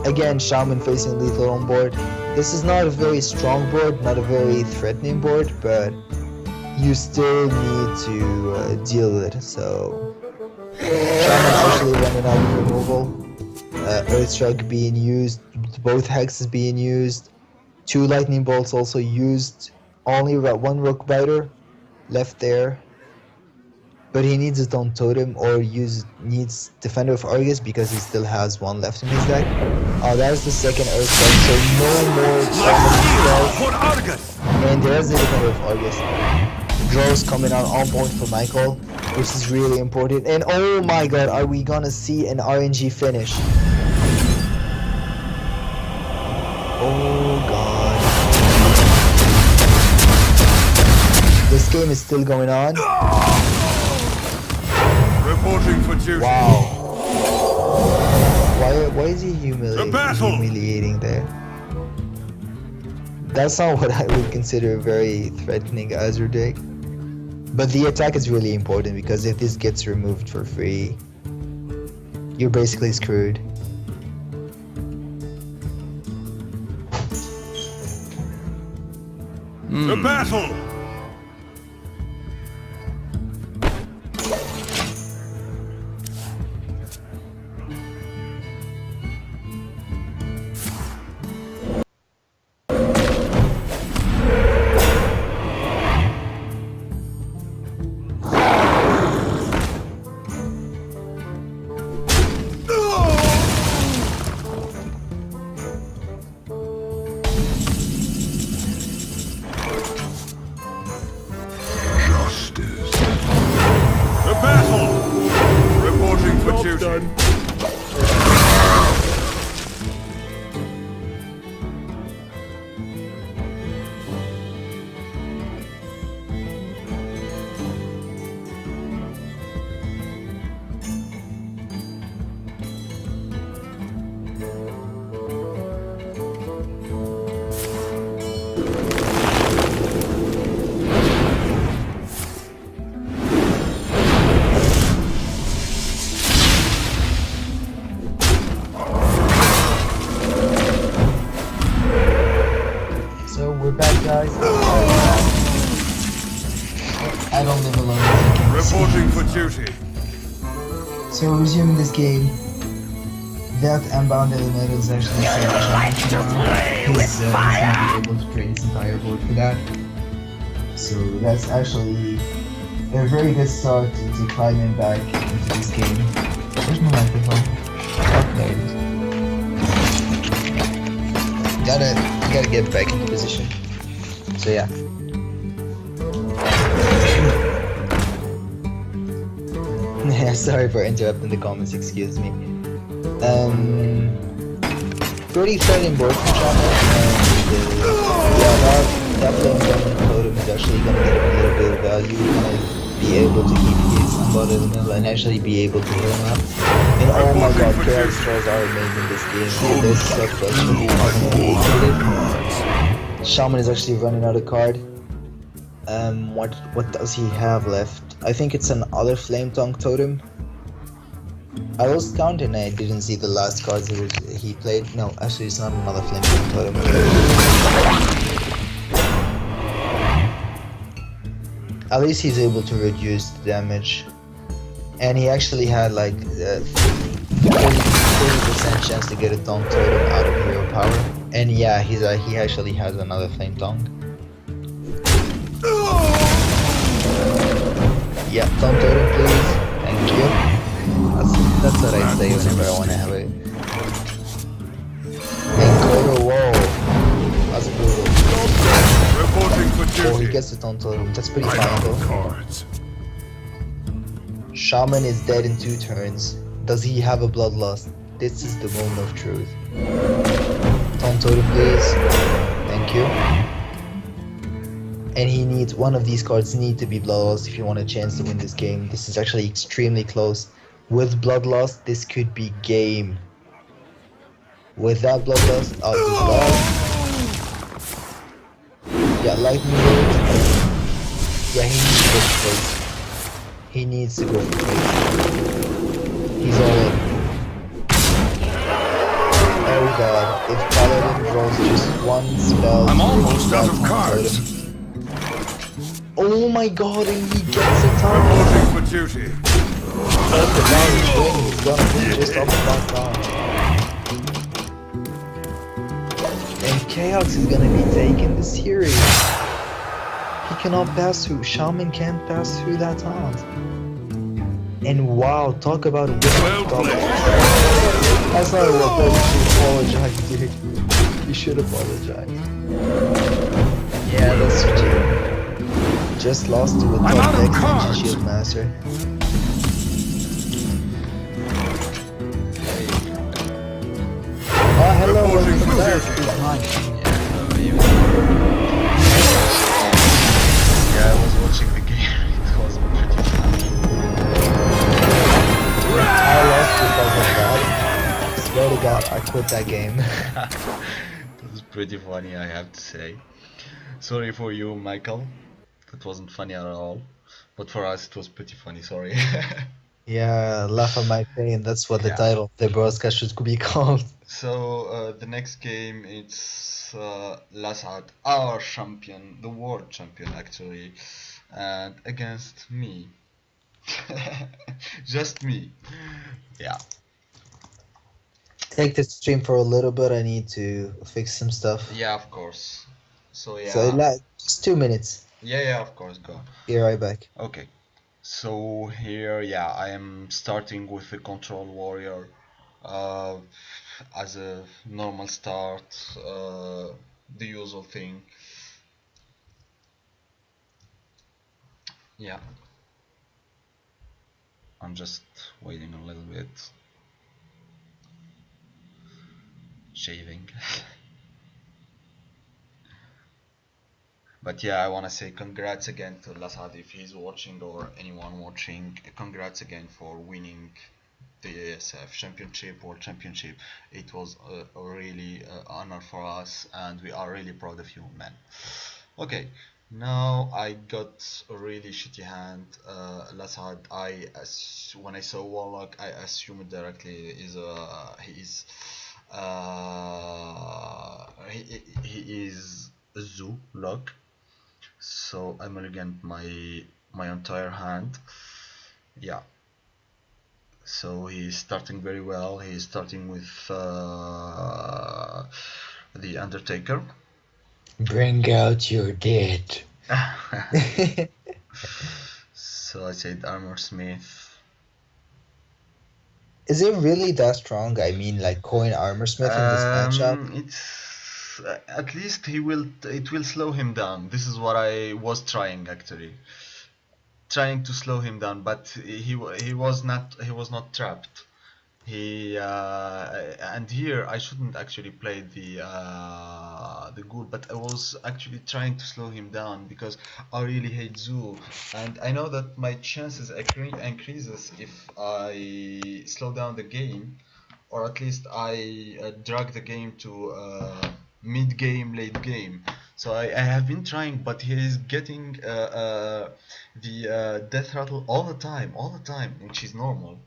Again, Shaman facing lethal on board. This is not a very strong board, not a very threatening board, but you still need to deal with it. So Shaman's actually running out of removal. Earthstrike being used, both hexes being used, 2 lightning bolts also used, only 1 rock biter left there. But he needs his own totem or needs Defender of Argus because he still has 1 left in his deck. Oh, that's the second Earthstrike, so no more spells. And there's the Defender of Argus. Draws coming out on point for Michael, which is really important. And oh my god, are we gonna see an RNG finish? Oh god. This game is still going on. Reporting for duty. Wow. Why is he humiliating there? That's not what I would consider very threatening Azure deck. But the attack is really important because if this gets removed for free, you're basically screwed. The battle! Done. Guys, I don't live alone. Reporting for duty. So resuming this game, that Unbound Elemental is actually he's gonna be able to train his entire board for that. So that's actually a very good start into climbing back into this game. Where's my microphone? Oh, there it is. You gotta get back into position. So yeah. Yeah, sorry for interrupting the comments, excuse me. Pretty threatening board from Shaman, and yeah, that flame totem is actually gonna get him a little bit of value. He's gonna be able to keep his unbound elemental and actually be able to heal him up. And oh my god, chaos straws are amazing this game. This set was Shaman is actually running out of card. What does he have left? I think it's an other flame tongue totem. I was counting and I didn't see the last cards he played. No, actually it's not another flame tongue totem. At least he's able to reduce the damage. And he actually had like 30% chance to get a tongue totem out of hero power. And yeah, he actually has another flame tongue. Yeah, tongue totem please. Thank you. That's what I say whenever I want to have it. And Koro, whoa. That's brutal. gets the Taunt Totem. That's pretty I fine have though. cards. Shaman is dead in 2 turns. Does he have a Bloodlust? This is the moment of truth. Taunt Totem, please. Thank you. And he needs, one of these cards need to be Bloodlust if you want a chance to win this game. This is actually extremely close. With Bloodlust, this could be game. With that Bloodlust, oh, he's gone. Yeah, Lightning Bolt. Yeah, he needs to go for face. He needs to go for face. He's all in. Oh god, if Paladin draws just one spell... I'm almost out of cards. Oh my god, and he gets a ton! Reporting for duty. Up and down his wing, he's gonna be just up and down. And Chaos is gonna be taking the series. He cannot pass through. Shaman can't pass through that taunt. And wow, talk about a Well played. That's not a well played. You should apologize, dude. You should apologize. Yeah, that's true. Just lost to a I'm out top of deck cards. Shield Master. Oh, hello, Reporting welcome for back. duty. Yeah, I was watching the game. It was pretty fun. I lost because of that. Swear to God, I quit that game. It was pretty funny, I have to say. Sorry for you, Michael. That wasn't funny at all. But for us, it was pretty funny. Sorry. Yeah, laugh at my pain. That's what the Yeah. title of the broadcast should be called. So the next game it's Lasad, our champion, the world champion actually, and against me. Just me. Yeah. Take the stream for a little bit. I need to fix some stuff. Yeah, of course. So yeah. So just 2 minutes. Yeah, of course, go. Be right back. Okay. So here, yeah, I am starting with the control warrior as a normal start, the usual thing. Yeah. I'm just waiting a little bit. Shaving. But yeah, I want to say congrats again to Lasad if he's watching or anyone watching. Congrats again for winning the ASF Championship, World Championship. It was a really honor for us and we are really proud of you, man. Okay, now I got a really shitty hand. Lasad, when I saw Warlock, I assumed directly he is a zoo lock. So I'm mulliganed my entire hand. Yeah. So he's starting very well. He's starting with the Undertaker. Bring out your dead. So I said Armor Smith. Is it really that strong? I mean, like coin Armor Smith in this matchup? It's at least it will slow him down. This is what I was trying actually. Trying to slow him down, but he was not trapped. And here I shouldn't actually play the ghoul, but I was actually trying to slow him down because I really hate Zoo, and I know that my chances increases if I slow down the game, or at least I drag the game to mid game, late game. So I have been trying, but he is getting the death rattle all the time, which is normal.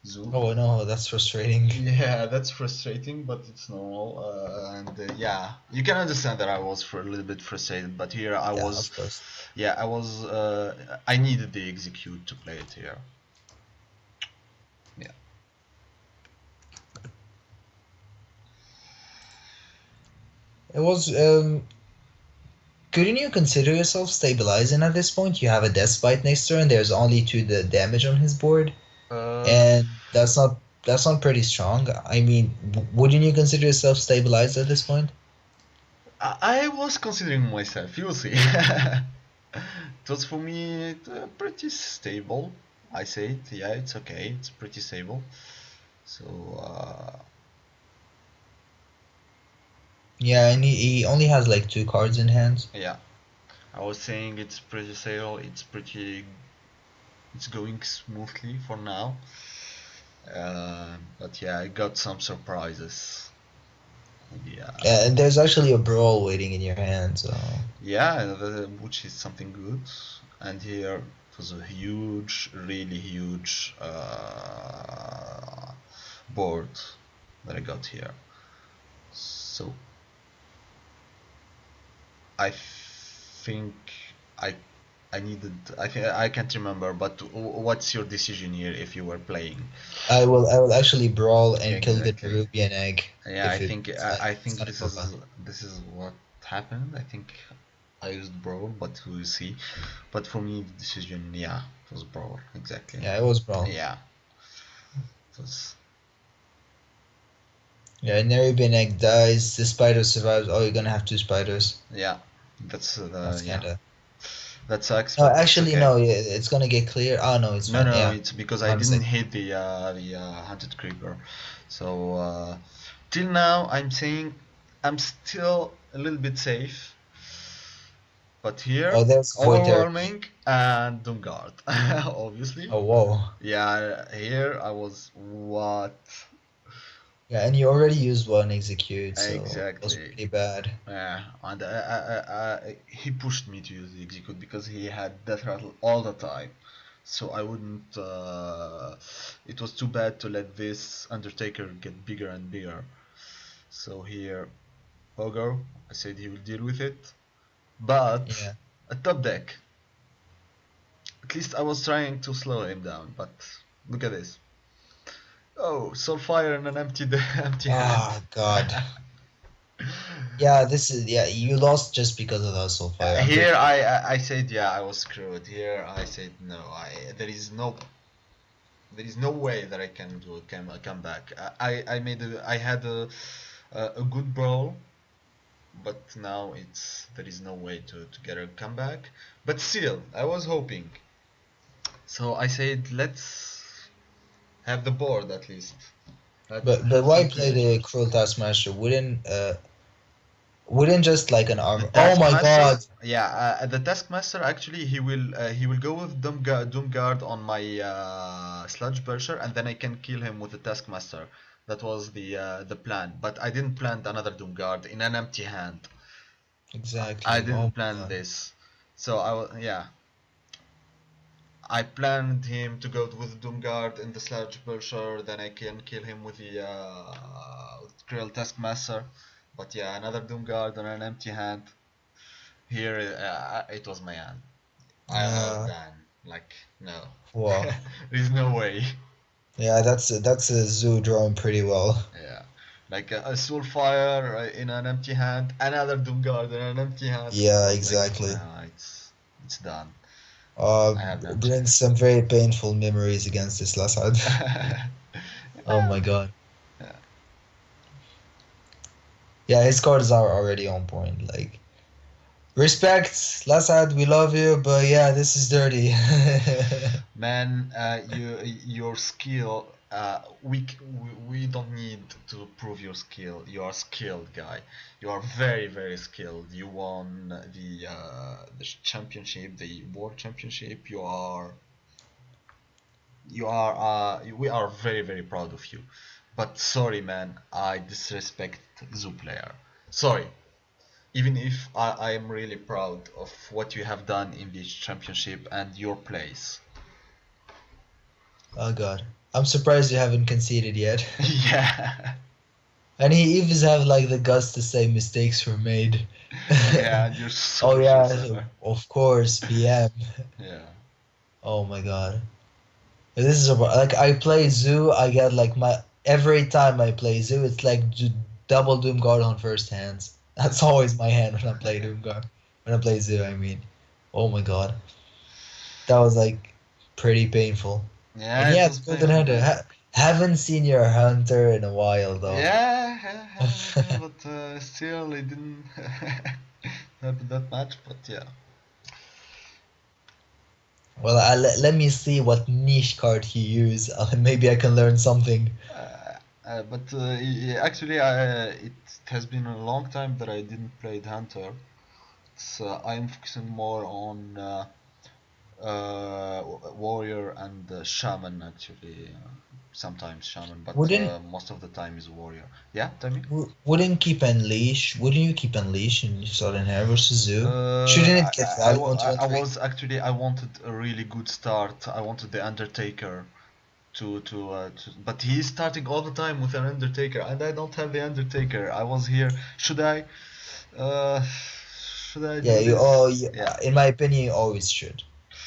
Zoo. Oh no, that's frustrating. Yeah, that's frustrating, but it's normal. Yeah, you can understand that I was for a little bit frustrated, but here I Yeah, was. of course. Yeah, I was. I needed the execute to play it here. Yeah. It was couldn't you consider yourself stabilizing at this point? You have a Death Bite next turn. There's only 2 the damage on his board, and that's not pretty strong. I mean, wouldn't you consider yourself stabilized at this point? I was considering myself. You'll see. It was for me pretty stable. I say it, yeah, it's okay. It's pretty stable. So Yeah, and he only has like 2 cards in hand. yeah, I was saying it's pretty stable. It's going smoothly for now. But yeah, I got some surprises. Yeah, And there's actually a brawl waiting in your hand, so yeah, which is something good. And here it was a huge, really huge board that I got here. So I think I I needed. I think I can't remember. But what's your decision here if you were playing? I will actually brawl Yeah, and kill the exactly. Nerubian egg Yeah, if I it's think not a Pokemon. this is what happened. I think I used Brawl, but we'll see. But for me, the decision, yeah, it was Brawl exactly. Yeah, it was brawl. Yeah, it was. Yeah, Nerubian egg dies, the spider survives. Oh, you're gonna have 2 spiders. Yeah, that's That's yeah, kinda. that sucks, No, but it's actually, okay. no. Yeah, it's gonna get clear. Oh no, it's No, fine. no, Yeah, it's because I my didn't mistake. hit the hunted creeper. So till now, I'm saying I'm still a little bit safe. But here, Oh, there's Void Therapy. overwhelming and Doomguard, obviously. Oh, whoa. Yeah, here I was what? Yeah, and you already used one execute, so it was Exactly. pretty bad. Yeah, and he pushed me to use the execute because he had death rattle all the time. So I wouldn't. It was too bad to let this Undertaker get bigger and bigger. So here, Ogre, I said he will deal with it. But Yeah. a top deck. At least I was trying to slow him down, but look at this. Oh, Soulfire and an empty hand. Oh God. Yeah, this is yeah. You lost just because of the Soulfire. I'm Here pretty. I said yeah I was screwed. Here I said no. There is no way that I can do a comeback. I had a good brawl, but now there is no way to get a comeback. But still, I was hoping. So I said let's have the board at least. Let's But have why some play the creatures. Cruel Taskmaster? Wouldn't just like an The armor? Oh my Taskmaster, God! yeah, the Taskmaster actually he will go with Doomguard on my Sludge Burster, and then I can kill him with the Taskmaster. That was the plan, but I didn't plan another Doomguard in an empty hand. I Exactly. Oh didn't my plan God. this, so yeah. I planned him to go with Doomguard in the Sludge Burster, then I can kill him with the with Krill Taskmaster. But yeah, another Doomguard on an empty hand. Here, it was my hand. I was Yeah. done. Like, no. Wow. There's no way. Yeah, that's a zoo drawing pretty well. Yeah. Like a Soulfire in an empty hand, another Doomguard in an empty hand. I Yeah, was like, exactly. nah, it's done. Uh, I have no brings chance. some very painful memories against this Lassad. Oh Yeah. my God. Yeah. Yeah, his cards are already on point. Like, respect, Lassad, we love you, but yeah, this is dirty. Man, your skill. We don't need to prove your skill. You are skilled, guy. You are very very skilled. You won the championship, the world championship. We are very very proud of you. But sorry, man, I disrespect Zoo player. Sorry. Even if I am really proud of what you have done in this championship and your place. Oh God. I'm surprised you haven't conceded yet. Yeah. And he even have like the guts to say mistakes were made. Yeah, and your Oh social yeah, server. of course, BM. Yeah. Oh my God. This is like I play Zoo, I get like my every time I play Zoo, it's like double Doomguard on first hands. That's always my hand when I play Doomguard. When I play Zoo, I mean. Oh my God. That was like pretty painful. And Yeah, it yeah, was the Golden painful, Hunter. man. Haven't seen your hunter in a while though. Yeah, but still it didn't happen that much, but yeah. Well, let me see what niche card he used. Maybe I can learn something. Actually, it has been a long time that I didn't play Hunter. So I'm focusing more on warrior and shaman actually. Sometimes shaman, but Wouldn't most of the time is warrior. Yeah, tell me. wouldn't keep Unleash? Wouldn't you keep Unleash in Southern Hair versus Zoo? Shouldn't it get value on 2 and I 3? was actually I wanted a really good start. I wanted the Undertaker but he's starting all the time with an Undertaker, and I don't have the Undertaker. I was here. Uh, should I Yeah, do this? Yeah, in my opinion, you always should.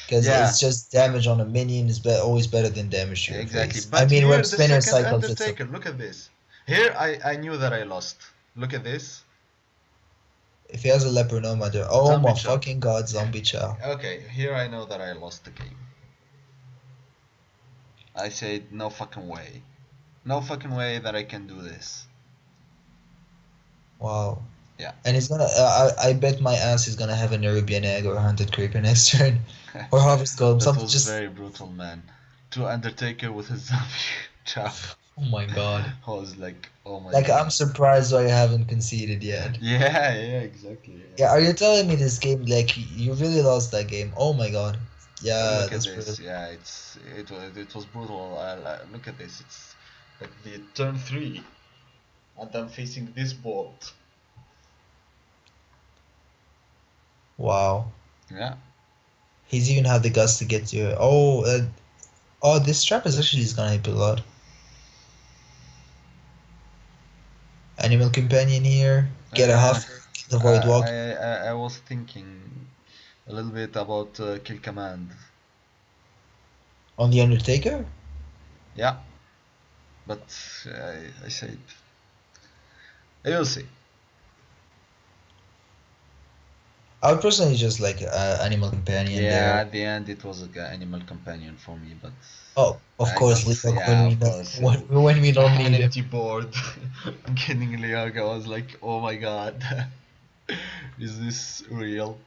Because yeah, it's just damage on a minion is always better than damage to your exactly. face. I But mean, when here the Spinner second cycles, it's a, Undertaker. Look at this. Here I knew that I lost. Look at this. if he has a Leper Nomad, oh Zombie my Chow. fucking god, Zombie Chow. Okay, here I know that I lost the game. I said no fucking way. No fucking way that I can do this. Wow. Yeah. And he's gonna, I bet my ass he's gonna have a Nerubian Egg or a Hunted Creeper next turn. Or Harvest Golem, That something was just, very brutal, man. To Undertaker with his zombie chow. oh my god. I was like, oh my Like, I'm god. surprised why you haven't conceded yet. Yeah, exactly. Yeah, are you telling me this game, like, you really lost that game? Oh my god. Yeah, Look at that's real. this. Yeah, it was brutal. Look at this. It's like the turn three, and I'm facing this board. Wow. Yeah. He's even had the guts to get to it. Oh, oh, this trap is actually gonna help a lot. Animal companion here. Get a Uh, huffer. Get the void walk. I was thinking a little bit about kill command. On the Undertaker? Yeah, but I said you'll see. I would personally just like animal companion Yeah, there. at the end it was a animal companion for me, but Oh, of I course, got Leok yeah, of course. when we don't An need him. empty board. Getting Leog, I was like, oh my god, is this real?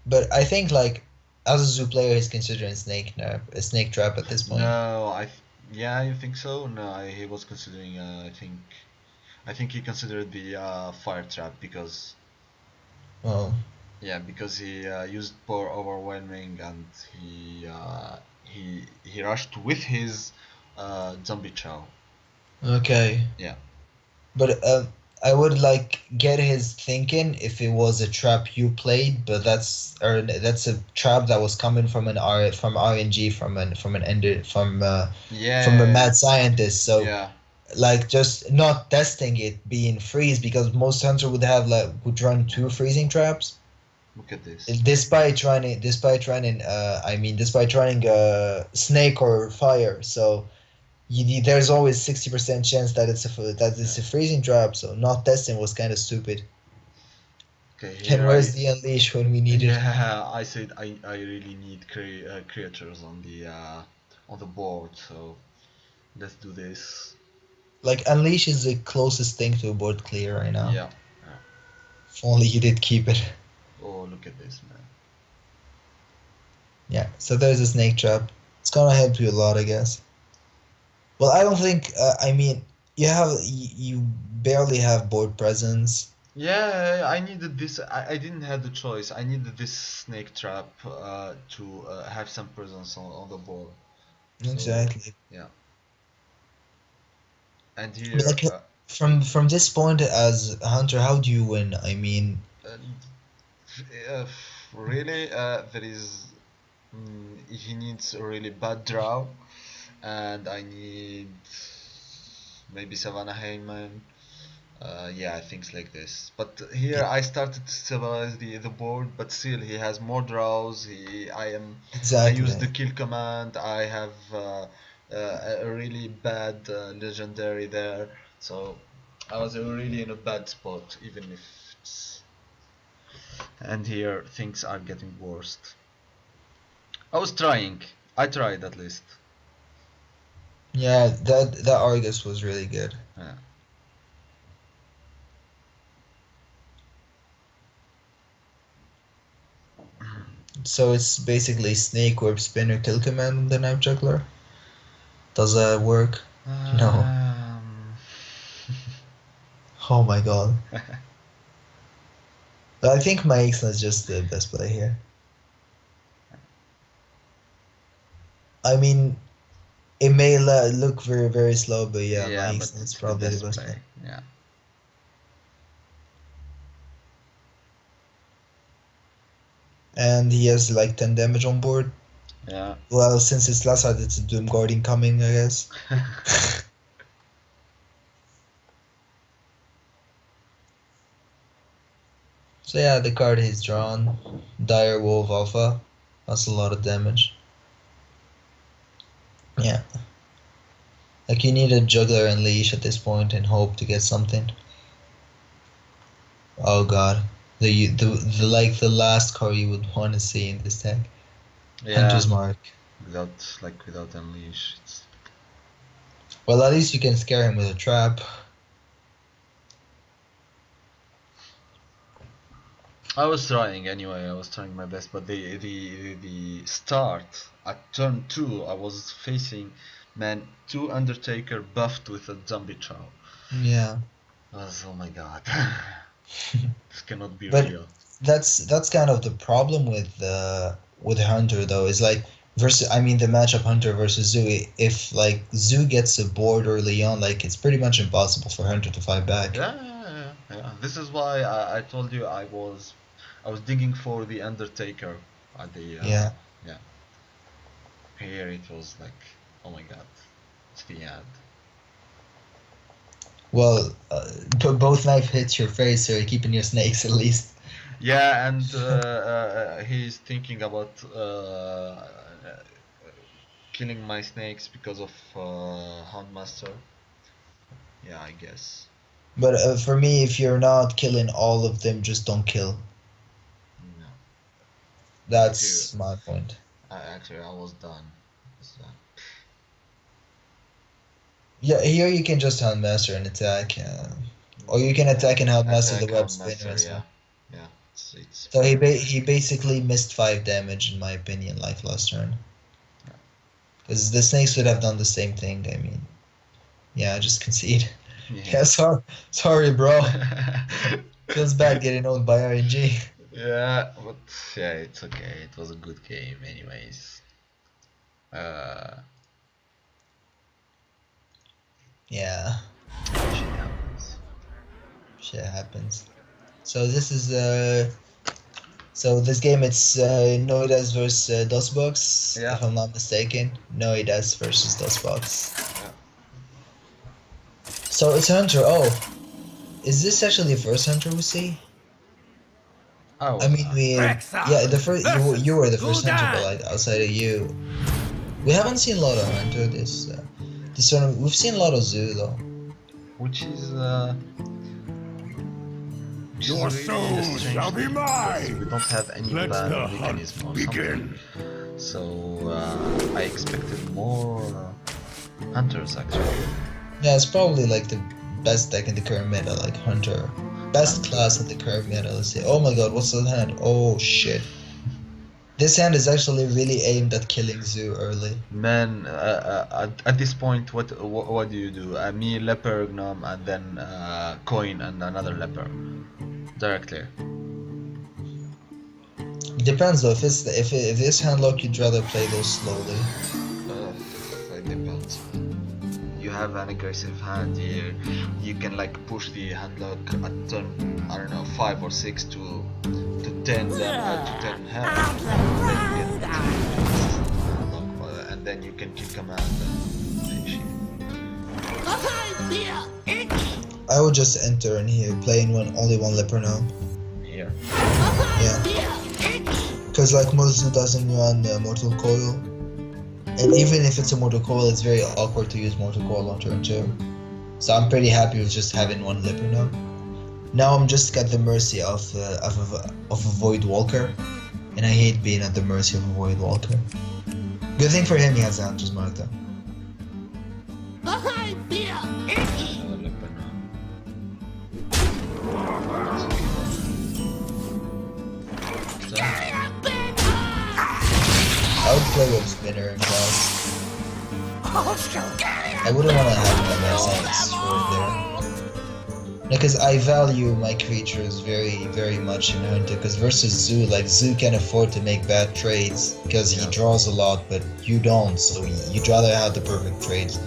But I think like as a zoo player, he's considering snake trap at this point. No, yeah, you think so? No, he was considering. I think he considered the fire trap because Well, yeah, because he used poor overwhelming and he rushed with his zombie chow. okay. Yeah. But I would like get his thinking if it was a trap you played, but that's a trap that was coming from an R from RNG from an ender from a Yeah, mad scientist. So yeah. like just not testing it being freeze because most hunter would run two freezing traps Look at this. despite running snake or fire. So there's always 60% chance that Yeah. it's a freezing trap, so not testing was kind of stupid. Okay, And here where's the unleash when we need it? yeah, I said I really need creatures on the board, so let's do this. Like unleash is the closest thing to a board clear right now. Yeah. Yeah. If only you did keep it. Oh, look at this, man. Yeah, so there's a snake trap. It's gonna help you a lot, I guess. Well, I don't think. I mean, you barely have board presence. Yeah, I needed this. I didn't have the choice. I needed this snake trap to have some presence on the board. So Exactly. yeah, and But here like from this point as a hunter, how do you win? I mean, uh, really there is he needs a really bad draw, and I need maybe Savannah Heyman. Yeah, things like this. But here I started to stabilize the board, but still he has more draws. I use the exactly. kill command. I have a really bad legendary there, so I was really in a bad spot. Even if it's, and here things are getting worse. I was trying. I tried at least. Yeah, that Argus was really good. Yeah. So it's basically snake, orb, spinner, kill command on the knife juggler. Does that work? No. Oh my god. But I think my Ixna is just the best play here. I mean, it may look very, very slow, but yeah, my yeah, but Ixna is it's the probably best the best play. play. Yeah. And he has like 10 damage on board. Yeah. Well, since it's last side, it's a Doom Guardian coming, I guess. So yeah, the card he's drawn, Dire Wolf Alpha, that's a lot of damage. Yeah. Like you need a juggler and leash at this point and hope to get something. Oh god. The like the last card you would want to see in this deck. Yeah. Hunter's Mark. Without unleash. It's... Well, at least you can scare him with a trap. I was trying anyway. I was trying my best, but the start at turn 2, I was facing, man, 2 Undertaker buffed with a zombie chow. Yeah. Oh my god, this cannot be But real. that's kind of the problem with Hunter though. Is like versus I mean the matchup Hunter versus Zoo. If like Zoo gets a board early on, like it's pretty much impossible for Hunter to fight back. Yeah. This is why I told you I was digging for the Undertaker at the Yeah. Here it was like, oh my god, it's the end. Well, both knife hits your face, so you're keeping your snakes at least. Yeah, and he's thinking about killing my snakes because of Houndmaster. Yeah, I guess. But for me, if you're not killing all of them, just don't kill. No. That's my point. Actually, I was done. So, Yeah, here you can just Houndmaster and attack. Or you can attack and Houndmaster the attack web Houndmaster, spinner as well. yeah. It's So he basically missed 5 damage in my opinion, like last turn. Because the snakes would have done the same thing. I mean, yeah, I just concede. Yeah, sorry, bro. Feels bad getting owned by RNG. Yeah, but yeah, it's okay. It was a good game, anyways. Yeah, Shit happens. shit happens. So this is so this game it's Noidas versus DOSBox, Yeah. if I'm not mistaken. Noidas versus DOSBox. Yeah. So it's Hunter. Oh, is this actually the first Hunter we see? Oh, I mean, yeah, the first you were the first Hunter, but like outside of you, we haven't seen a lot of Hunter this tournament. We've seen a lot of Zoo though. which is Your really soul a strange shall be thing, because mine. we don't have any Let plan the or hunt mechanism or begin. something. So I expected more hunters actually. Yeah, it's probably like the best deck in the current meta, like Hunter. Best class in the current meta, let's say. Oh my god, what's that hand? Oh shit. This hand is actually really aimed at killing Zoo early. Man, at this point, what do you do? Me, leper, gnome, and then coin and another leper, directly. Depends though. If this hand lock, you'd rather play those slowly. It depends. You have an aggressive hand here. You can like push the hand lock at turn, I don't know, 5 or 6 to 10 hand, and then you can kill command and finish it. I would just enter in here, playing only one leper now. Here. Yeah. Because like most Zoo doesn't run Mortal Coil. And even if it's a Mortal Coil, it's very awkward to use Mortal Coil on turn 2. So I'm pretty happy with just having one leper now. Now I'm just at the mercy of a Void Walker. And I hate being at the mercy of a Void Walker. Good thing for him he has a Hunter's Mark though. Another leper now. play web spinner, guys. I wouldn't want to have my Mercedes right there. Because I value my creatures very, very much in Hunter. Because versus Zoo, like Zoo can afford to make bad trades because he draws a lot, but you don't. So you'd rather have the perfect trades.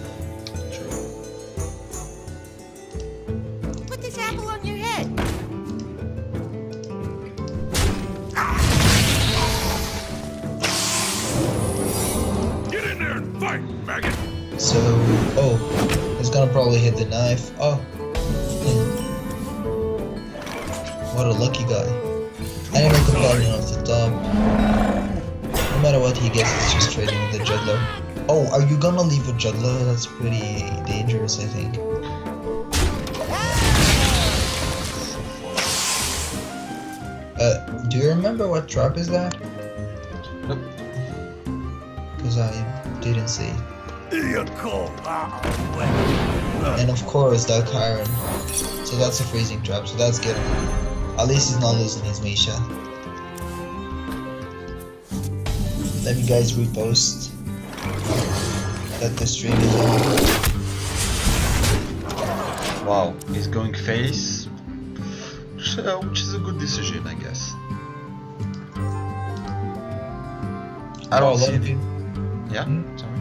Put this apple on your head. Get in there and fight, maggot! So, oh, he's gonna probably hit the knife. Oh, what a lucky guy. Animal companion off the top. No matter what he gets, it's just trading with the juggler. Oh, are you gonna leave a juggler? That's pretty dangerous, I think. Do you remember what trap is that? Nope. Because I didn't see. You call And of course, that Chiron. So that's a freezing trap, so that's good. At least he's not losing his Misha. Let me guys repost that the stream is on. Wow, he's going face, which is a good decision, I guess. I don't see it. Yeah? Sorry.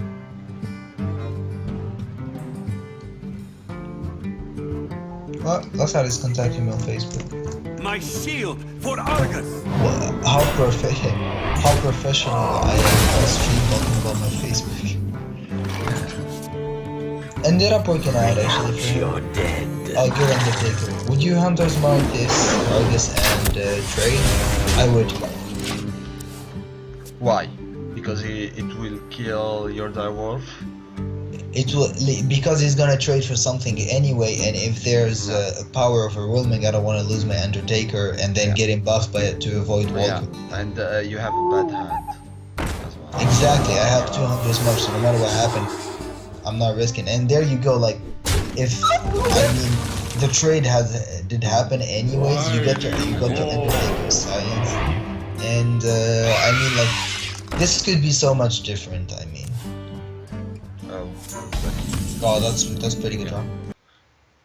Well, Lasad contacting me on Facebook. my shield for Argus! Well, how professional I am on stream talking about my Facebook. Ended up working out actually for him. I'll get Undertaker. Would you hunters mount this, Argus, and trade? I would. Why? Because it will kill your direwolf? It will, because he's gonna trade for something anyway, and if there's a power overwhelming, I don't want to lose my Undertaker and then get him buffed by it to avoid walking. Yeah, and you have a bad hand as well. Exactly, I have 200 as much, so no matter what happened, I'm not risking. And there you go, like, if, I mean, the trade did happen anyways, you got your Undertaker science. And, I mean, like, this could be so much different, I mean. Oh, that's pretty good job.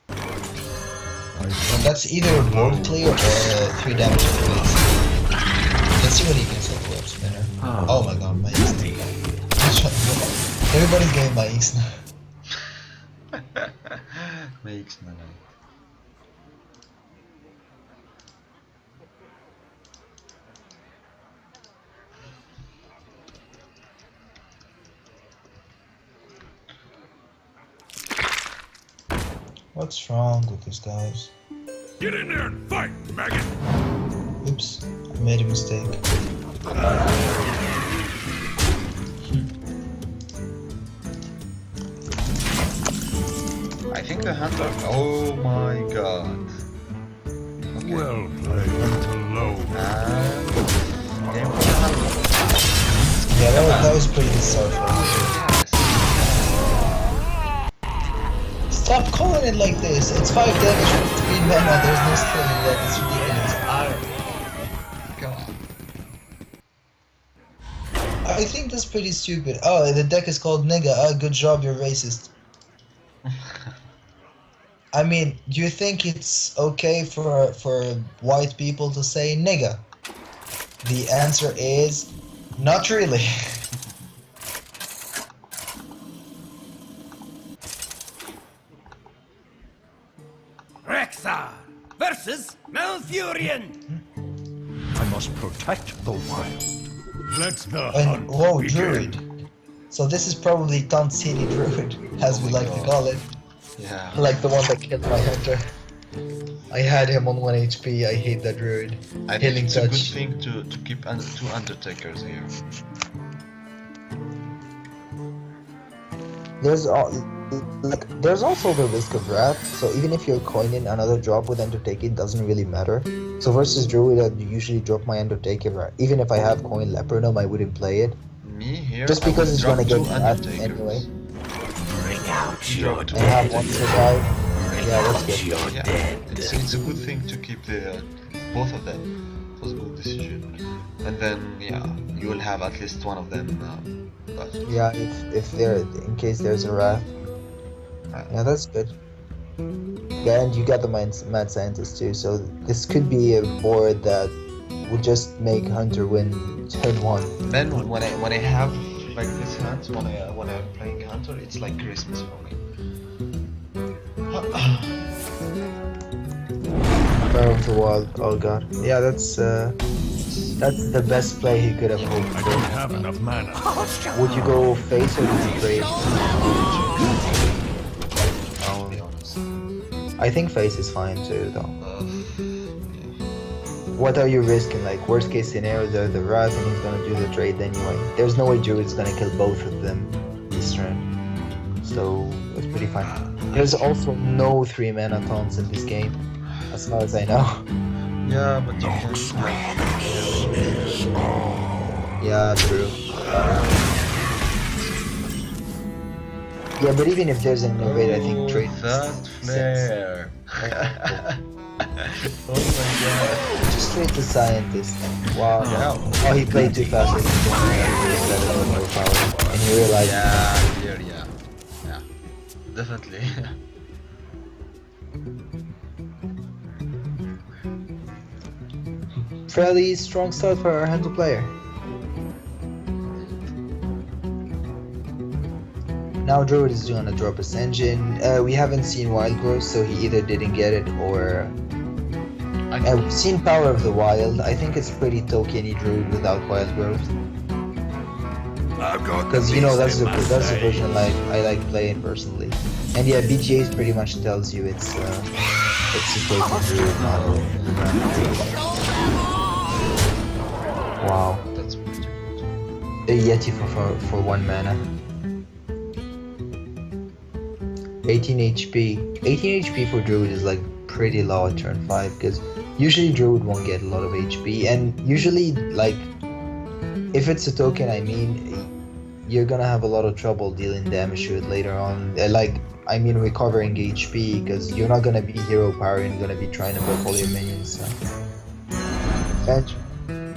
And that's either a board clear or 3 damage to the base. Let's see what he can sell the web spinner. Oh my god, my X. Everybody's getting my X now. Makes no. What's wrong with these guys? Get in there and fight, maggot! Oops, I made a mistake. I think the hunter. Oh my god. Okay. Well played, low. Game for the hunter. Yeah, that was pretty sorrowful. Stop calling it like this. It's 5 damage with 3 mana. There's no stealing that. It's ridiculous. Come on. I think that's pretty stupid. Oh, the deck is called Nigga. Good job, you're racist. I mean, do you think it's okay for white people to say nigga? The answer is not really. Rexar versus Malfurion. I must protect the wild. Let the And hunt whoa, begin. Druid. So this is probably Town City Druid, as we like to call it. Yeah. Like the one that killed my hunter. I had him on 1 HP. I hate that Druid. I think Healing it's a good touch. thing to keep 2 Undertakers here. There's also the risk of wrath. So even if you're coining another drop with Undertaker, it doesn't really matter. So versus Druid, I usually drop my Undertaker. Even if I have coin Leopardom, I wouldn't play it. Me here. Just I because would it's drop gonna get 2 wrath Undertakers. anyway. Bring out your And have one survive. Yeah, that's good. Yeah, it's a good thing to keep the both of them. It was a good decision. and then yeah, you will have at least one of them. But Yeah, if there, in case there's a wrath. Yeah, that's good. Yeah, and you got the mad scientist too, so this could be a board that would just make Hunter win turn 1. then when I have like this hand, when I'm playing Hunter, it's like Christmas for me. Power of the Wild, oh god. Yeah, that's the best play he could have hoped I for. don't have enough mana. Would you go face or would you trade? To be honest. I think face is fine too, though. Yeah. What are you risking? Like, worst case scenario, they're the Wrath and he's gonna do the trade anyway. There's no way Druid's gonna kill both of them this turn. So, it's pretty fine. There's also no 3 mana taunts in this game, as far as I know. Yeah, but you can Yeah, true. Yeah, but even if there's an innovate, I think trade that flare. Oh my god. Just trade the scientist. Wow. Yeah. Oh, he played too fast. And he realized. Yeah, here, yeah, definitely. Fairly strong start for our Hunter player. Now Druid is gonna drop his engine. We haven't seen Wild Growth, so he either didn't get it or... we've seen Power of the Wild. I think it's pretty tokeny Druid without Wild Growth. Because you know that's the version I like playing personally. And yeah, BGA pretty much tells you it's a token Druid model. Wow. That's pretty good. A Yeti for 1 mana. 18 HP. 18 HP for Druid is like pretty low at turn 5 because usually Druid won't get a lot of HP, and usually like if it's a token, I mean, you're gonna have a lot of trouble dealing damage to it later on. I mean recovering HP because you're not gonna be hero power and you're gonna be trying to buff all your minions. So. And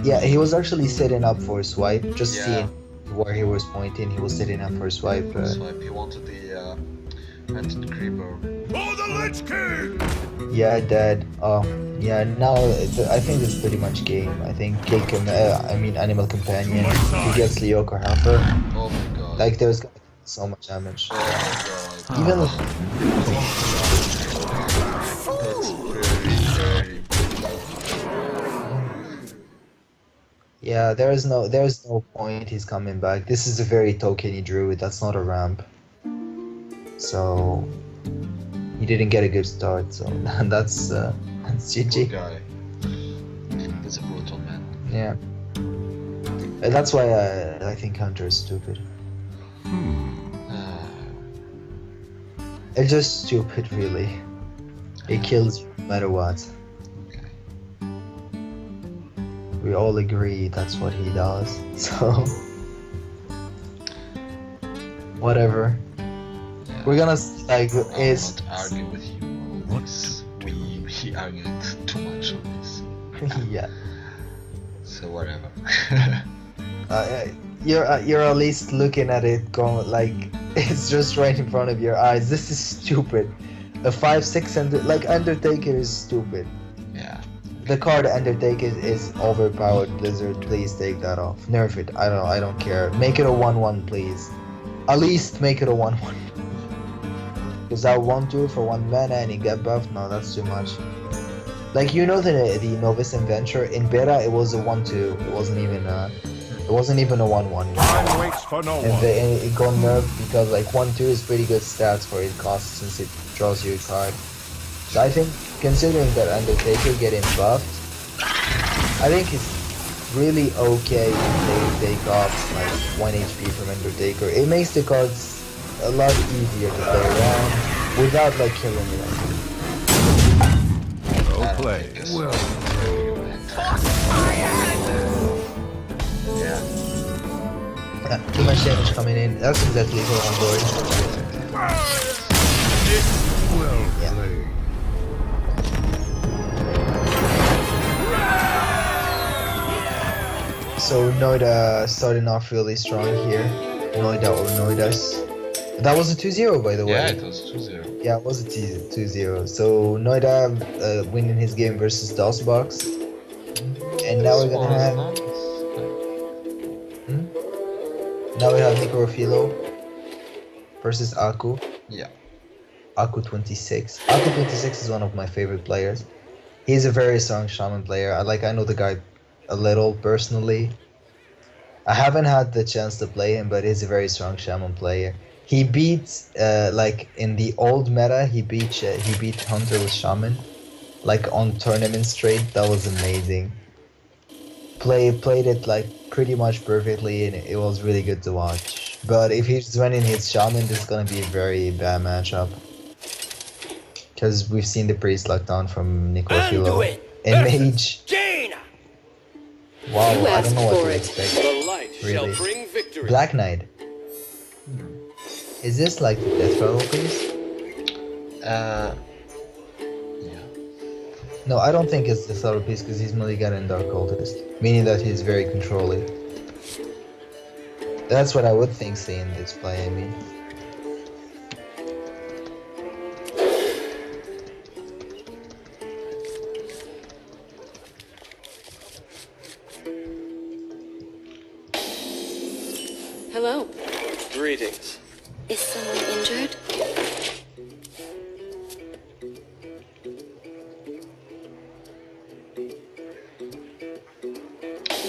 yeah, he was actually setting up for a swipe, just seeing where he was pointing. He was setting up for a swipe. Swipe. He wanted the Hunted Creeper. For the Lich King! Yeah, Dad. Yeah. Now I think it's pretty much game. I think kill him. I mean, Animal Companion. He gets Leok or Helper. Oh my god. Like there's so much damage. Oh my god. Even That's very. yeah, there's no point. He's coming back. This is a very tokeny Druid. That's not a ramp. So he didn't get a good start. So that's Poor GG. guy. That's a brutal man. Yeah. That's why I think Hunter is stupid. It's just stupid, really. It kills you no matter what. Okay. We all agree that's what he does. So whatever. Yeah. We're gonna like I is won't argue with you on this. We argued too much on this. yeah. So whatever. You're at least looking at it going like it's just right in front of your eyes. This is stupid. A 5/6 and Undertaker is stupid. Yeah. The card Undertaker is overpowered. Blizzard, please take that off. Nerf it. I don't care. Make it a 1/1, please. At least make it a 1/1. Because that 1/2 for 1 mana and he get buffed. No, that's too much. Like the Novice Adventure in beta, it was a 1/2. It wasn't even a 1/1. Time waits for no And one. it got nerfed because like 1/2 is pretty good stats for it costs since it draws you a card. So I think considering that Undertaker getting buffed, I think it's really okay if they take off like 1 HP from Undertaker. It makes the cards a lot easier to play around without like killing them. No play. Well. Yeah, too much damage coming in. That's exactly what I'm doing. Well Yeah. played. So Noida starting off really strong here. Noida or Noidas. That was a 2-0 by the way. Yeah, it was 2-0. Yeah, it was a 2-0. So Noida winning his game versus DOSBox. And now we're gonna have now we have Nicorofilo versus Aku. Yeah. Aku 26. Aku 26 is one of my favorite players. He's a very strong shaman player. I know the guy a little personally. I haven't had the chance to play him, but he's a very strong shaman player. He beat like in the old meta, he beat Hunter with shaman, like on tournament straight. That was amazing. Played it like pretty much perfectly, and it was really good to watch. But if he's running his shaman, this is gonna be a very bad matchup. Because we've seen the priest locked down from Nicorofilo. And Mage. Wow, I don't know what to expect. Really. Black Knight. Is this like the Death Rattle priest? Yeah. No, I don't think it's the Death Rattle priest because he's Mulligan and Dark Cultist. Meaning that he's very controlling. That's what I would think seeing this play, I mean. Hello. Greetings. Is someone injured?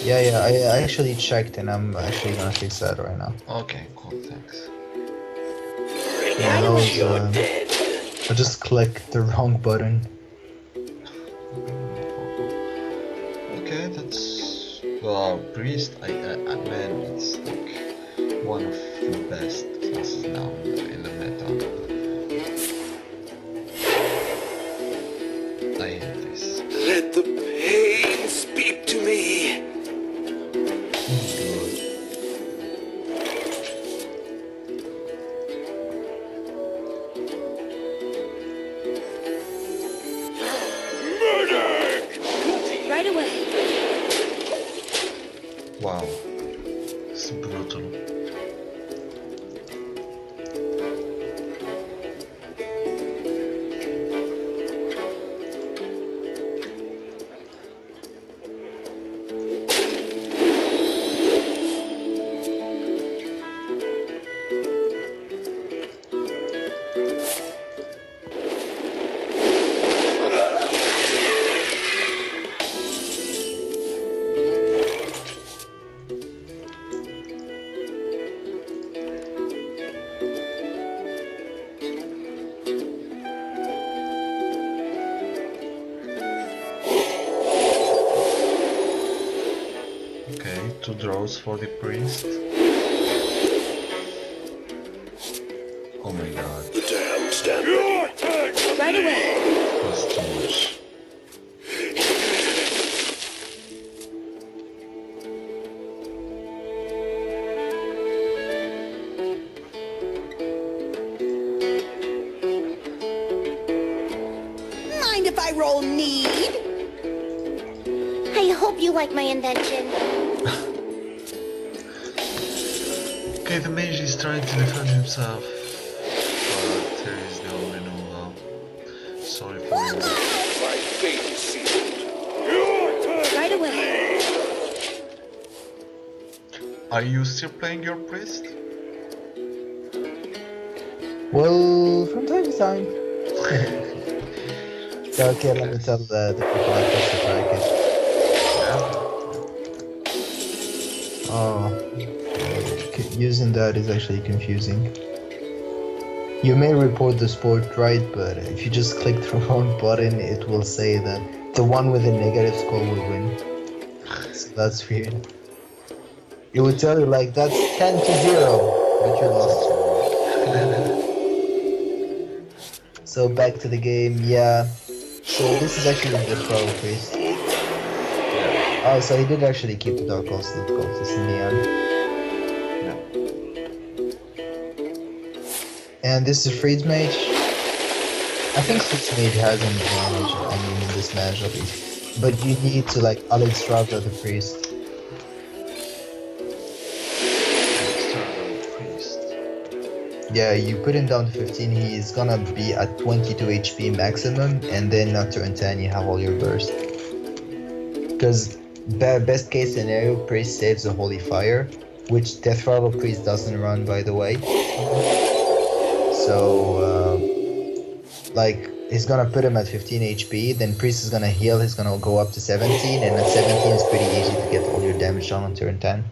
Yeah, I actually checked and I'm actually gonna fix that right now. Okay, cool, thanks. Yeah, that was, I just clicked the wrong button. Okay, that's priest. Man, it's like one of the best classes now in the meta. I hate this. Let the pain speak to me. Right away. Wow, it's brutal. Okay, 2 draws for the priest. Oh my god, The damned stand ready. Right away. that's too much. Mind if I roll need? I hope you like my invention. Okay, the mage is trying to defend himself, but there is no removal. Sorry for you. My fate is sealed. Right away. Are you still playing your priest? Well, from time to time. So, okay, let me tell the people I pushed the bracket. Oh, using that is actually confusing. You may report the sport right, but if you just click the wrong button, it will say that the one with the negative score will win. So that's weird. It would tell you like that's 10-0, but you lost. So back to the game, yeah. So this is actually the pro priest. Oh, so he did actually keep the Dark Cultist in the end. And this is Freed's Mage. I think Freed's Mage has an advantage, in this matchup. But you need to like Alex Strata the priest. Yeah, you put him down to 15, he's gonna be at 22 HP maximum, and then at turn 10 you have all your burst. Because best case scenario, Priest saves the Holy Fire, which Death Rattle Priest doesn't run, by the way. So, like, he's gonna put him at 15 HP, then Priest is gonna heal, he's gonna go up to 17, and at 17 it's pretty easy to get all your damage done on turn 10.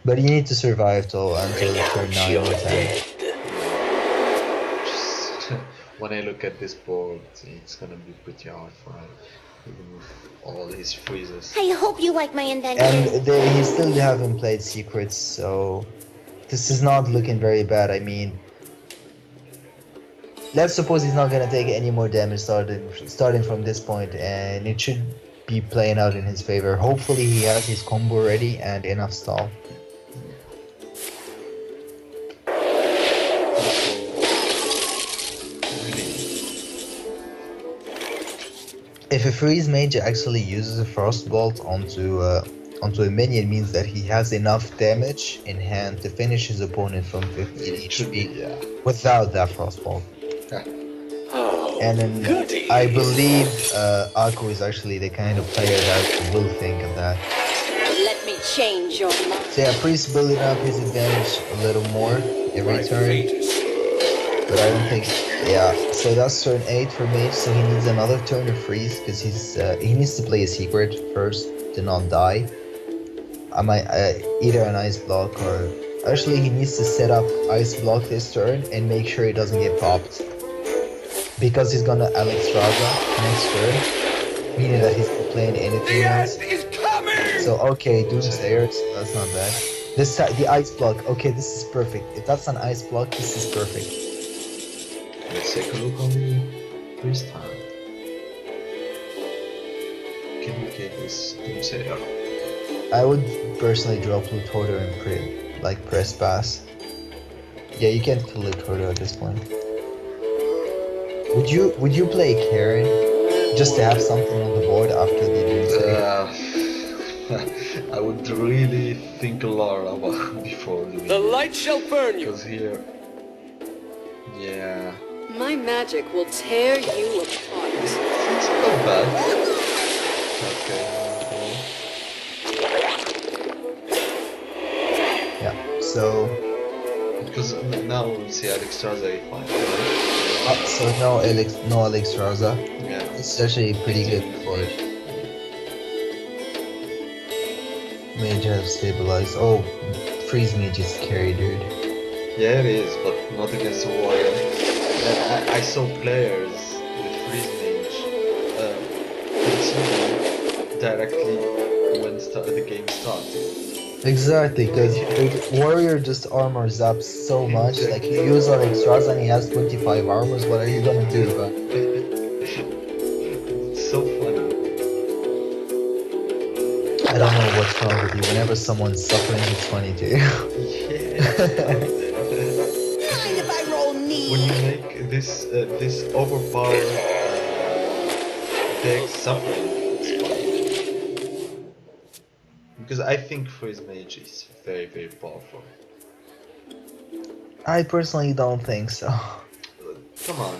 But you need to survive until turn 9 or 10. When I look at this board, it's gonna be pretty hard for him, even with all his freezes. I hope you like my invention. And he still haven't played Secrets, so this is not looking very bad. I mean, let's suppose he's not gonna take any more damage starting from this point, and it should be playing out in his favor. Hopefully he has his combo ready and enough stall. If a freeze mage actually uses a frostbolt onto a minion, means that he has enough damage in hand to finish his opponent from 15 HP without that frostbolt. And then I believe Aku is actually the kind of player that will think of that. Let me change your mind. So yeah, Priest building up his advantage a little more every turn. But I don't think, yeah. So that's turn 8 for Mage, so he needs another turn of freeze because he needs to play a secret first to not die. I might either an ice block or actually he needs to set up ice block this turn and make sure he doesn't get popped because he's gonna Alex Raza next turn, meaning that he's not playing anything else. So okay, Doomsayer, so that's not bad. This the ice block. Okay, this is perfect. If that's an ice block, this is perfect. Let's take a look on the Priest hand. Can we get this Doomsayer? I would personally draw Blue Torto and press pass. Yeah, you can't kill Blue Torto at this point. Would you play Karen just to have something on the board after the Doomsayer? I would really think a lot about before doing The light shall burn you. because here, yeah, My magic will tear you apart. it's not bad. Okay. Yeah. So Because now we see Alex Raza fine. so no Alex Raza. Yeah, It's actually pretty good for it. Mage have stabilized. Oh, freeze mage is scary, dude. yeah, it is, but not against a warrior. And I saw players with freeze mage conceding directly when the game started. Exactly, because the warrior just armors up so much. Like you use Alex Raza and he has 25 armors. What are you gonna do about it? It's so funny. I don't know what's wrong with you. Whenever someone's suffering, it's funny too. Yeah. Mind if I roll knee? When you make this overpowered deck suffering, it's funny. Because I think freeze mage is very, very powerful. I personally don't think so. Come on.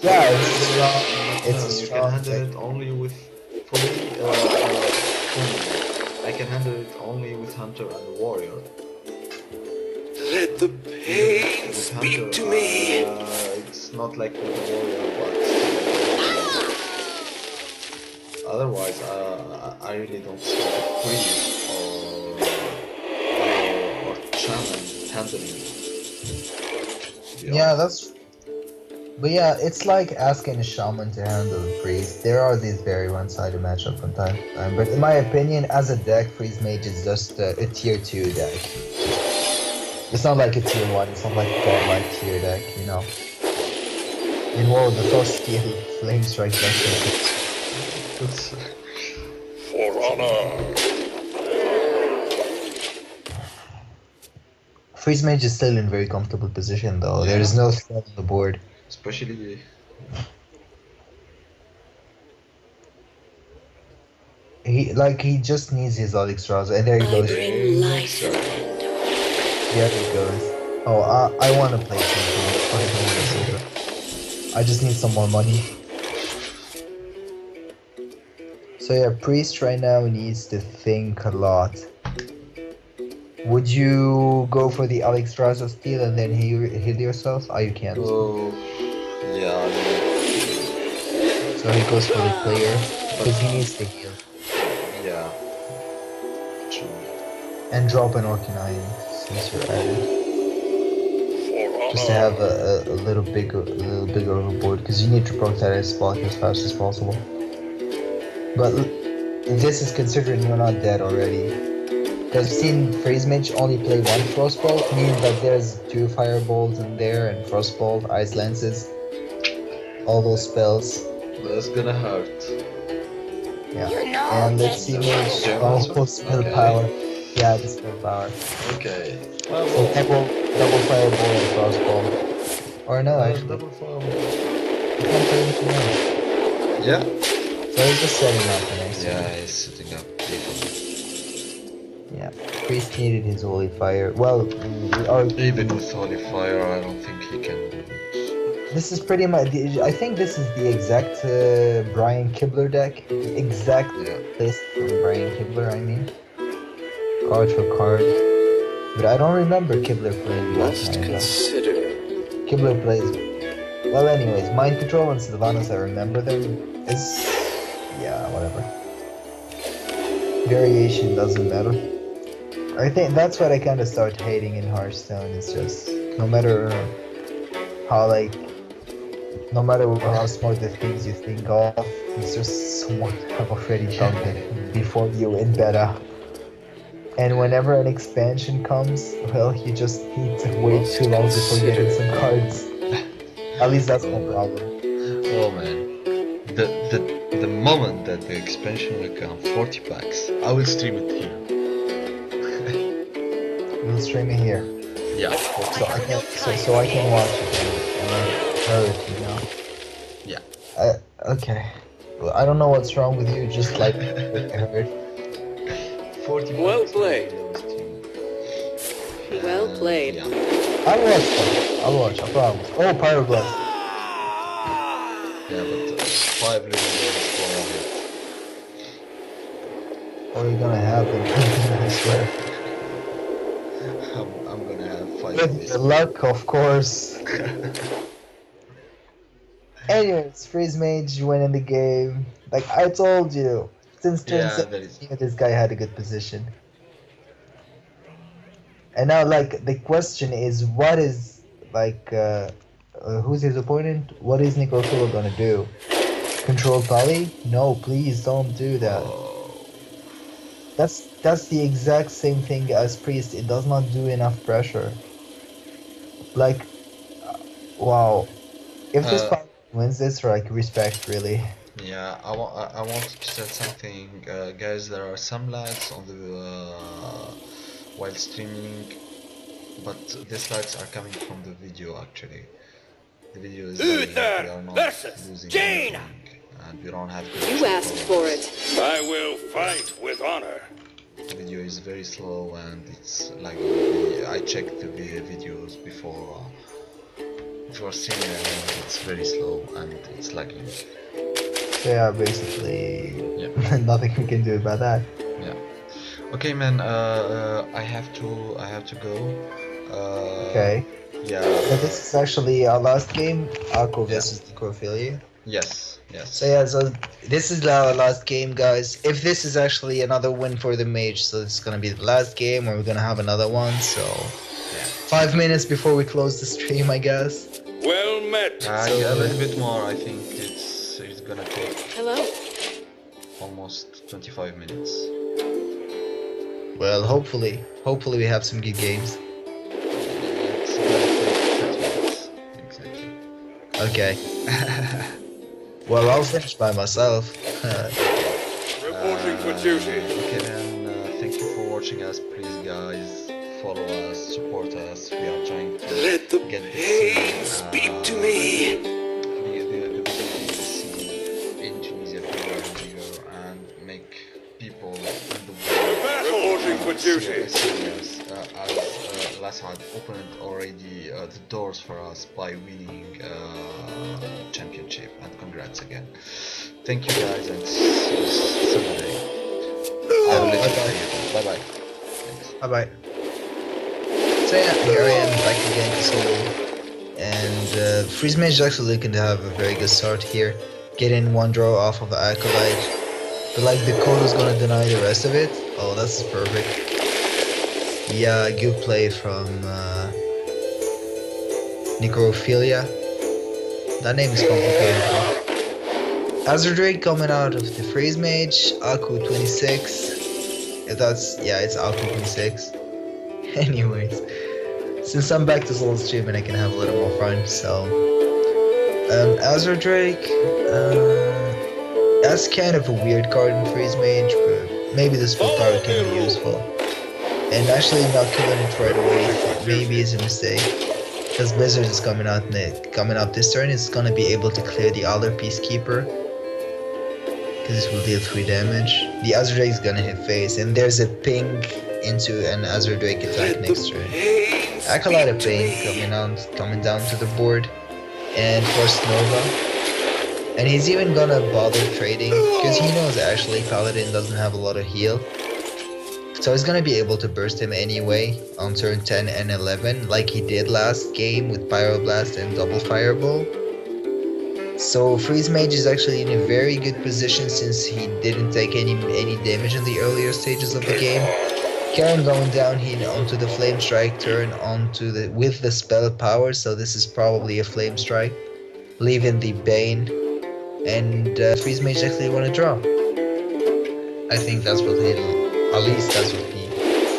Yeah, it's strong. It's a You can strong handle deck. it only with. For me, I can handle it only with Hunter and the Warrior. Let the pain With speak Hunter, to me. it's not like with the Warrior, but otherwise, I really don't see the priest or shaman handling it. To be Yeah, honest. but yeah, it's like asking a shaman to handle a priest. There are these very one-sided matchup from time to time, but in my opinion, as a deck, freeze mage is just a tier 2 deck. It's not like a tier 1, it's not like a godlike tier deck, you know. In WoW, the first tier flame strike deck. It's- For honor. Freeze mage is still in a very comfortable position though. There is no threat on the board. especially He just needs his Alex Raza, and there he goes. Bring life and There it goes. Oh, I want to play something. I don't want to silver. I just need some more money. So yeah, priest right now needs to think a lot. Would you go for the Alex Raza steal and then heal yourself? Oh, you can't. Oh, yeah, I mean, So he goes for the player because he needs to heal yeah, true. and drop an Orcanine since you're at it. Just to have a little bigger of a board because you need to proc that spot as fast as possible. But this is considering you're not dead already. Because I've seen Freeze Mage only play one Frostbolt, meaning that there's 2 Firebolts in there and Frostbolt, Ice Lances, all those spells. That's gonna hurt. Yeah. And let's see Mage. Oh, spell Okay. power. Yeah, the spell power. Okay. So double Fireball and Frostbolt. Or no, actually. Double fireball. You can't play anything else. Yeah. So he's just setting up the next one. Yeah, he's setting up people. Yeah. Priest needed his Holy Fire. Well, we are... Even with Holy Fire, I don't think he can. This is pretty much... I think this is the exact Brian Kibler deck. The exact list from Brian Kibler, I mean. Card for card. But I don't remember Kibler playing that kind of Consider. Kibler plays... Well, anyways, Mind Control and Sylvanas, I remember them. It's... yeah, whatever. Variation doesn't matter. I think that's what I kind of start hating in Hearthstone. It's just no matter how no matter how smart the things you think of, it's just someone have already done it before you in beta. And whenever an expansion comes, well, you just need to wait too long before getting some cards. At least that's my problem. Oh man. The moment that the expansion will come 40 packs, I will stream it here. We'll stream it here. Yeah. So I can watch it and hear it, you know. Yeah. Okay. Well, I don't know what's wrong with you, just like I heard. 40 Well packs played. on the stream. Well played. Yeah. I'll watch them. I'll watch, I promise. Oh, Pyroblast. Yeah, but 5 little days for it. What are you gonna have them? I swear. I'm gonna have 5 With days. the luck, of course. Anyways, Freeze Mage winning the game. Like I told you, since turn Yeah, 17, this guy had a good position. And now, like, the question is, what is, like, who's his opponent? What is Necrofilo gonna do? Control Poly? No, please don't do that. That's the exact same thing as Priest. It does not do enough pressure. Like, wow. If this Poly wins this, like, respect, really. Yeah, I wanted to say something, guys. There are some lags on the while streaming, but these lags are coming from the video. Actually, the video is we are not losing anything, and we don't have to. You asked for it. I will fight with honor. The video is very slow, and it's like I checked the videos before streaming, and it's very slow and it's lagging. So yeah, basically, Yeah. nothing we can do about that. Yeah. Okay, man. I have to go. Okay. Yeah. But this is actually our last game, Arco versus Necrophilia. Yes. Yes. So yeah, so this is our last game, guys. If this is actually another win for the mage, so it's gonna be the last game, or we're gonna have another one. So 5 minutes before we close the stream, I guess. Well met. Yeah, a little bit more. I think it's gonna take Hello. almost 25 minutes. Well, hopefully we have some good games. It's gonna take 30 minutes. Exactly. Okay. Well, I'll finish by myself. Reporting for duty. Okay, then. Thank you for watching us. Please, guys, follow us, support us. We are trying to Let the get pain this speak to me. in Tunisia bigger and bigger, and make people in the world Reporting for duty. serious as class had opened already the doors for us by winning championship, and congrats again. Thank you guys, and see you someday. I will let you play. Bye bye. Thanks. Bye bye. So yeah, here I am back again to solo. And Freeze Mage is actually looking to have a very good start here. Getting one draw off of the Acolyte. But like the code is gonna deny the rest of it. Oh, that's perfect. Yeah, good play from Necrophilia. That name is complicated. Azure Drake coming out of the Freeze Mage, Aku 26. If that's, yeah, it's Aku 26. Anyways, since I'm back to solo stream and I can have a little more fun, so Azure Drake, that's kind of a weird card in Freeze Mage, but maybe the spell power can be useful. And actually not killing it right away maybe is a mistake, because Blizzard is coming up this turn. It's gonna be able to clear the other Peacekeeper, because this will deal 3 damage. The Azure Drake is gonna hit face, and there's a ping into an Azure Drake attack next turn. Acolyte of Pain coming down to the board, and Force Nova. And he's even gonna bother trading, because he knows actually Paladin doesn't have a lot of heal. So he's gonna be able to burst him anyway on turn 10 and 11, like he did last game with Pyroblast and Double Fireball. So Freeze Mage is actually in a very good position since he didn't take any damage in the earlier stages of the game. Karen going down here onto the Flame Strike turn with the spell power, so this is probably a Flame Strike, leaving the Bane, and Freeze Mage actually want to draw. I think that's what at least that's what he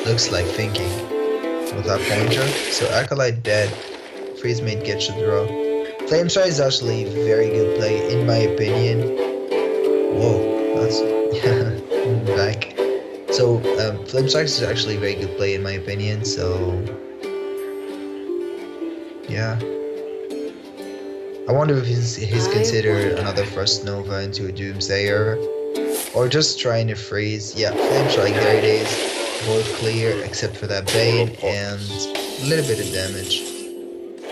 looks like thinking with that pointer. So Acolyte dead, Freeze Mage gets a draw. Flame Strike is actually a very good play in my opinion. Whoa, that's back. So Flame Strike is actually a very good play in my opinion, so yeah. I wonder if he's considered another Frost Nova into a Doomsayer, or just trying to freeze. Yeah, Flame Strike, there it is. Board clear, except for that Bane, and a little bit of damage.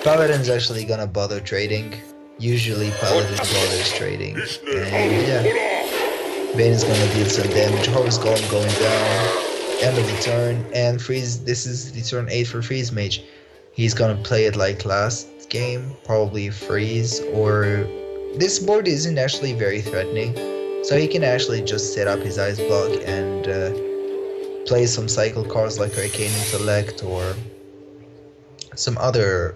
Paladin's actually gonna bother trading. Usually Paladin bothers trading, and yeah. Bane is gonna deal some damage. Horus Golem going down. End of the turn, and freeze. This is the turn 8 for Freeze Mage. He's gonna play it like last game, probably freeze, or this board isn't actually very threatening, so he can actually just set up his Ice Block and play some cycle cards like Arcane Intellect or some other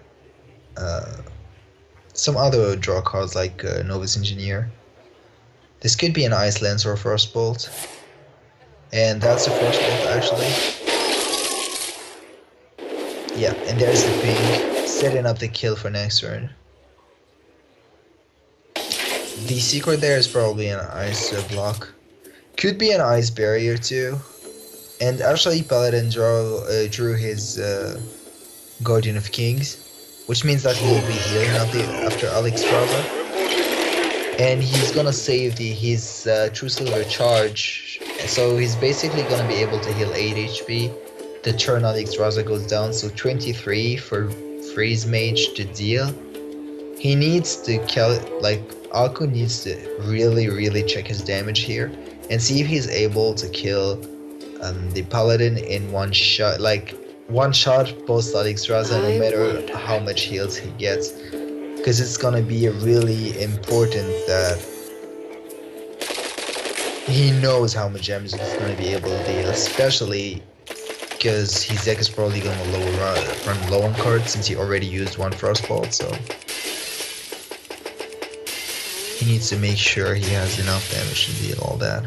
draw cards like Novice Engineer. This could be an Ice Lance or Frostbolt, and that's a Frostbolt actually. Yeah, and there's the ping, setting up the kill for next turn. The secret there is probably an Ice block. Could be an Ice Barrier too. And actually Paladin drew his Guardian of Kings, which means that he will be healing after Alexstrasza. And he's gonna save his True Silver charge, so he's basically gonna be able to heal 8 HP. The turn Alexstrasza goes down, so 23 for Freeze Mage to deal. He needs to Aku needs to really check his damage here and see if he's able to kill the Paladin in one shot, post Alexstrasza, no matter how much heals he gets. Because it's gonna be really important that he knows how much damage he's gonna be able to deal, especially because his deck is probably gonna run low on cards since he already used one Frostbolt, so he needs to make sure he has enough damage to deal all that.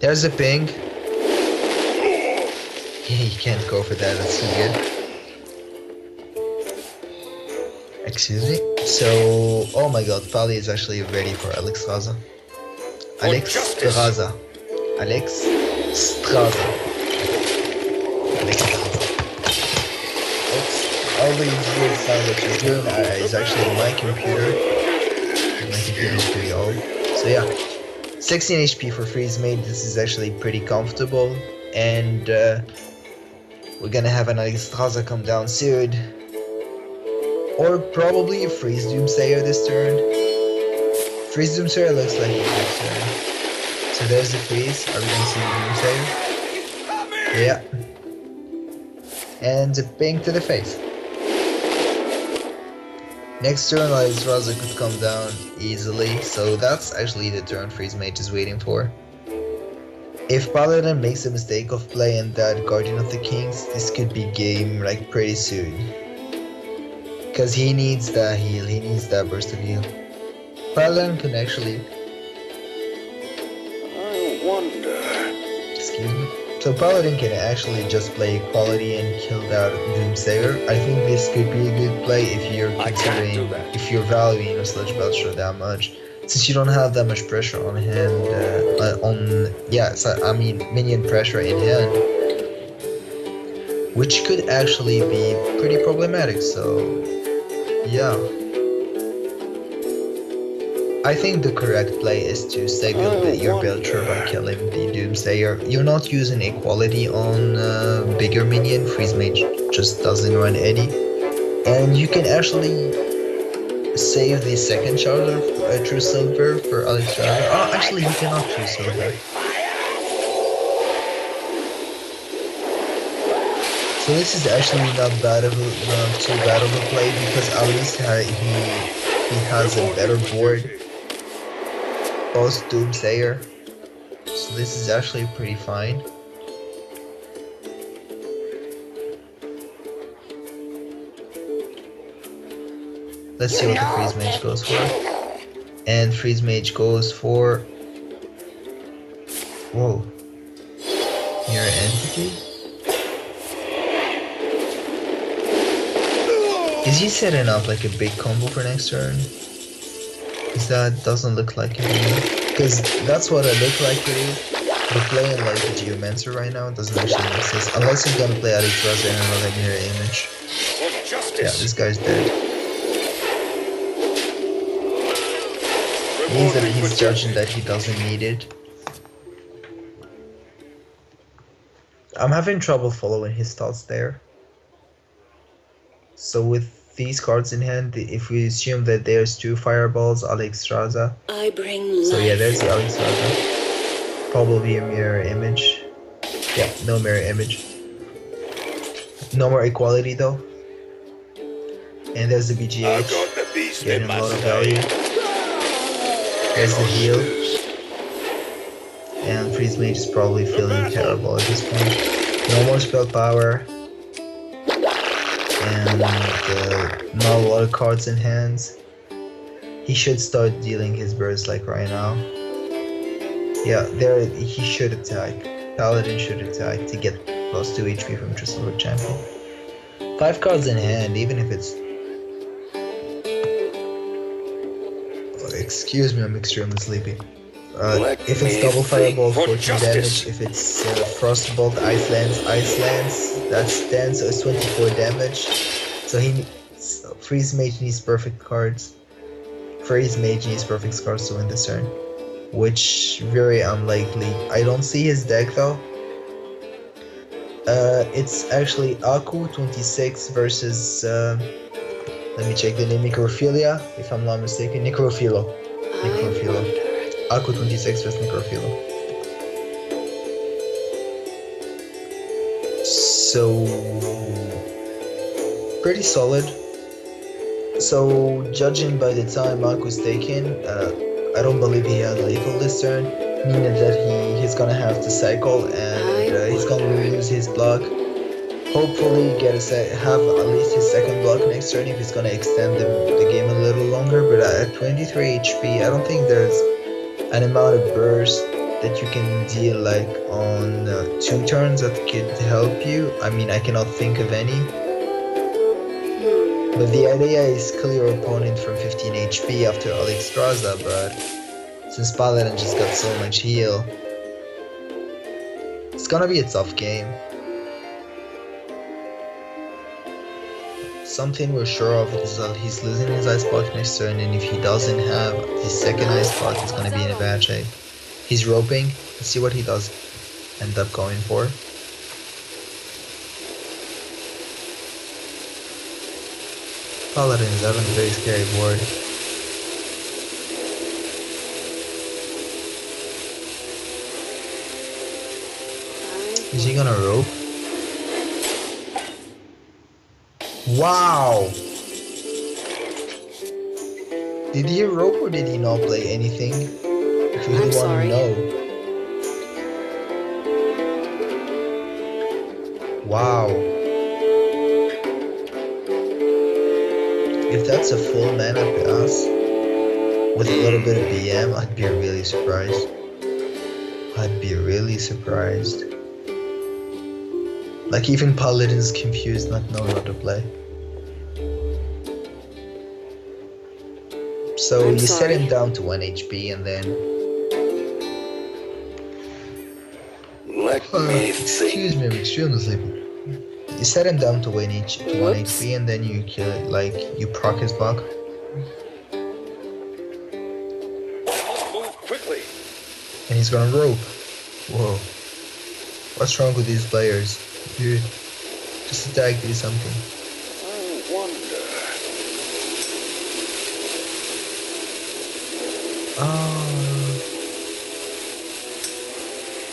There's a ping. He can't go for that, that's too good. Excuse me. So, oh my god, Pali is actually ready for Alexstrasza. Alexstrasza. All the weird sound that she's doing is actually my computer. My computer is pretty old. So yeah, 16 HP for Freeze Mage. This is actually pretty comfortable, and We're gonna have an Alexstrasza come down soon. Or probably a Freeze Doomsayer this turn. Freeze Doomsayer looks like a good turn. So there's the Freeze. Are we gonna see the Doomsayer? Yeah. And a ping to the face. Next turn, Alexstrasza could come down easily, so that's actually the turn Freeze Mage is waiting for. If Paladin makes a mistake of playing that Guardian of the Kings, this could be game like pretty soon. Because he needs that heal, he needs that burst of heal. Paladin can actually... I wonder... Excuse me. So Paladin can actually just play Equality and kill that Doomsayer. I think this could be a good play if you're considering, if you're valuing your Sludge Belcher that much. Since you don't have that much pressure on hand, minion pressure in hand. Which could actually be pretty problematic, so... yeah. I think the correct play is to second your Belcher by killing the Doomsayer. You're not using Equality on bigger minion, Freeze Mage just doesn't run any. And you can actually save the second charger True Silver for Alexstrasza. Oh, actually you cannot True Silver. So this is actually not too bad of a play because at least he has a better board. Post Doomsayer. So this is actually pretty fine. Let's see what the Freeze Mage goes for. And Freeze Mage goes for... whoa. Mirror Entity? Is he setting up like a big combo for next turn? Because that doesn't look like it. Because that's what it looked like it is. But playing like a Geomancer right now doesn't actually make sense. Unless he's gonna play Alexstrasza and another mirror image. Yeah, this guy's dead. Means that he's judging that he doesn't need it. I'm having trouble following his thoughts there. So with these cards in hand, if we assume that there's 2 fireballs, Alexstrasza. I bring life. So yeah, there's the Alexstrasza. Probably a mirror image. Yeah, no mirror image. No more Equality though. And there's the BGH. Getting a lot of value. There's the heal. And Freeze Mage is probably feeling terrible at this point. No more spell power. And not a lot of cards in hands. He should start dealing his bursts like right now. Yeah, there he should attack. Paladin should attack to get plus 2 HP from Tristlewood Champion. 5 cards in hand, even if it's... excuse me, I'm extremely sleepy. If it's double fireball, 14 damage. If it's frostbolt, ice lance, that's 10, so it's 24 damage. So Freeze Mage needs perfect cards. Freeze Mage needs perfect cards to win this turn, which very unlikely. I don't see his deck though. It's actually Aku 26 versus let me check the name, Necrophilia, if I'm not mistaken. Necrophilo. Aku 26 versus Necrophilo. So pretty solid. So judging by the time Aku's taken, I don't believe he has lethal this turn, meaning that he's gonna have to cycle and he's gonna lose his block. Hopefully have at least his second block next turn if he's gonna extend the game a little longer, but at 23 HP, I don't think there's an amount of burst that you can deal like on 2 turns that could help you. I mean, I cannot think of any. But the idea is clear opponent from 15 HP after Alexstrasza, but since Paladin just got so much heal, it's gonna be a tough game. Something we're sure of is that he's losing his ice block next turn, and if he doesn't have his second ice block, he's gonna be in a bad shape. He's roping. Let's see what he does end up going for. Paladin is having a very scary board. Is he gonna rope? Wow! Did he rope or did he not play anything? I really want sorry. to know. Wow. If that's a full mana pass with a little bit of BM, I'd be really surprised. I'd be really surprised. Like even Paladin's confused, not knowing what to play. So you set him down to 1 HP and then... excuse me, I'm extremely sleepy. You set him down to 1 HP and then you kill it, like you proc his block. Move quickly. And he's gonna rope. Whoa. What's wrong with these players? Dude, just attack, do something. I wonder.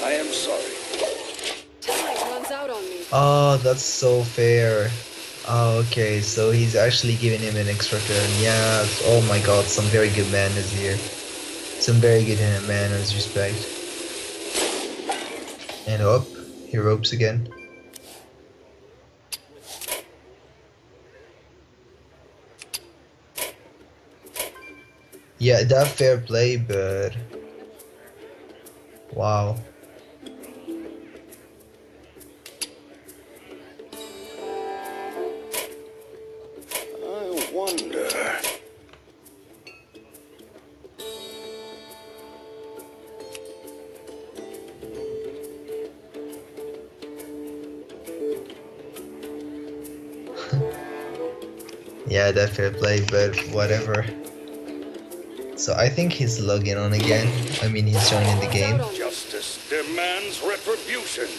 I am sorry. Time runs out on me. Oh, that's so fair. Oh, okay, so he's actually giving him an extra turn. Yeah, oh my god, some very good manners here. Some very good manners, respect. And up, he ropes again. Yeah, that fair play, but... wow. I wonder. Yeah, that fair play, but whatever. So I think he's logging on again. I mean, he's joining the game. Justice demands retribution.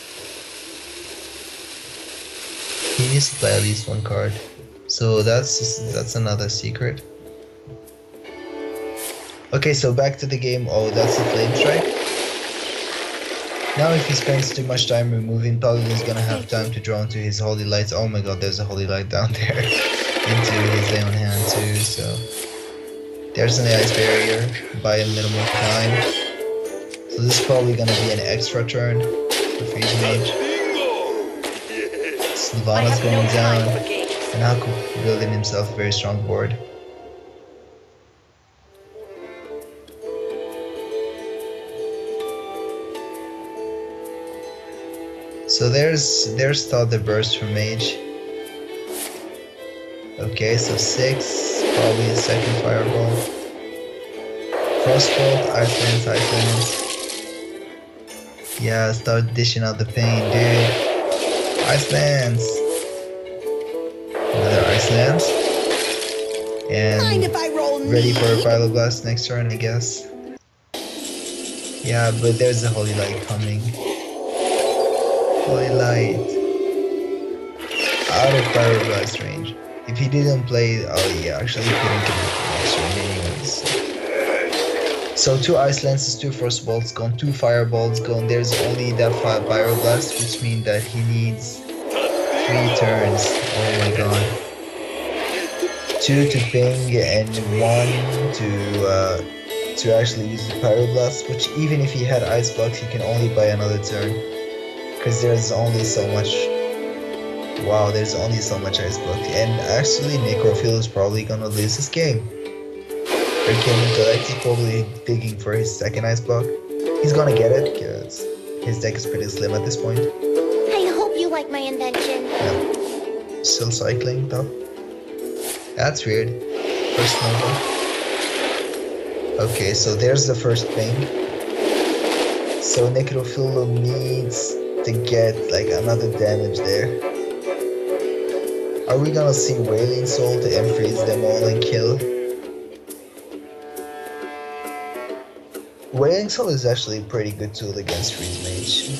He needs to play at least one card. So that's another secret. Okay, so back to the game. Oh, that's the flame strike. Now if he spends too much time removing, Paladin's gonna have time to draw into his holy lights. Oh my god, there's a holy light down there. Into his lay on hand too, so... there's an ice barrier by a minimal time. So this is probably gonna be an extra turn for Freeze Mage. Sylvana's going down, and Haku building himself a very strong board. So there's thought the burst from Mage. Okay, so 6, probably a second fireball. Frostbolt, Icelands. Yeah, start dishing out the pain, dude. Icelands. Another Icelands. And ready for a Pyroblast next turn, I guess. Yeah, but there's a Holy Light coming. Holy Light. Out of Pyroblast range. If he didn't play, oh yeah, actually he couldn't get it next turn anyways. So 2 Icelands, 2 Frostbolts gone, 2 Fireballs gone. There's only that Pyroblast, which means that he needs 3 turns. Oh my god. 2 to ping and 1 to actually use the Pyroblast, which even if he had Ice Blocks, he can only buy another turn. Because there's only so much. Wow, there's only so much Ice Block. And actually, Necrophil is probably gonna lose this game. Arcane Intellect is probably digging for his second Ice Block. He's gonna get it, because his deck is pretty slim at this point. I hope you like my invention. Yeah. Still cycling, though. That's weird. First number. Okay, so there's the first thing. So Necrophil needs to get like another damage there. Are we gonna see Wailing Soul to unfreeze them all and kill? Wailing Soul is actually a pretty good tool against Freeze Mage.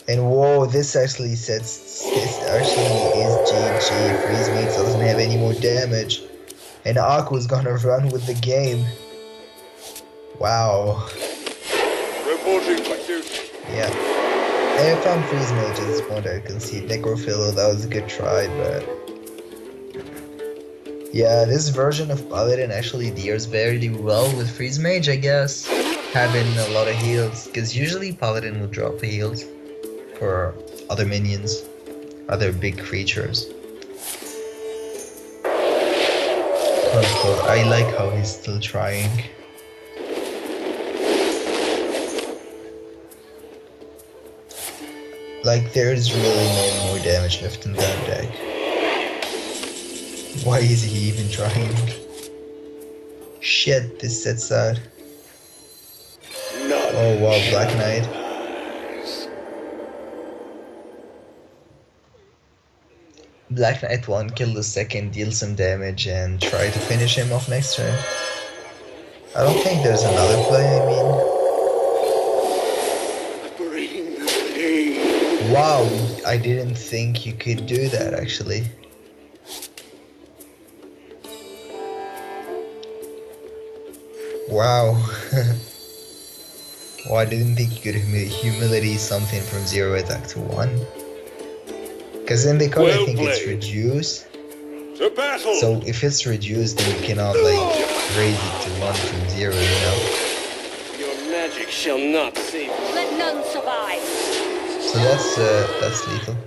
And whoa, this actually sets This actually is GG. Freeze Mates doesn't have any more damage. And Aqua's gonna run with the game. Wow. Reporting for duty. Yeah. If I'm Freeze Mage at this point, I can see Necrophilo. That was a good try, but... yeah, this version of Paladin actually deals very well with Freeze Mage, I guess. Having a lot of heals. Because usually Paladin will drop the heals for other minions. Other big creatures. But I like how he's still trying. Like, there's really no more damage left in that deck. Why is he even trying? Shit, this set's out. Oh wow, Black Knight. Black Knight 1, kill the second, deal some damage, and try to finish him off next turn. I don't think there's another play, I mean. Wow, I didn't think you could do that actually. Wow. Oh, I didn't think you could humility something from 0 attack to 1. Because in the card I think it's reduced. So if it's reduced then you cannot like raise it to 1 from 0, you know? Your magic shall not save you. Let none survive. So that's lethal.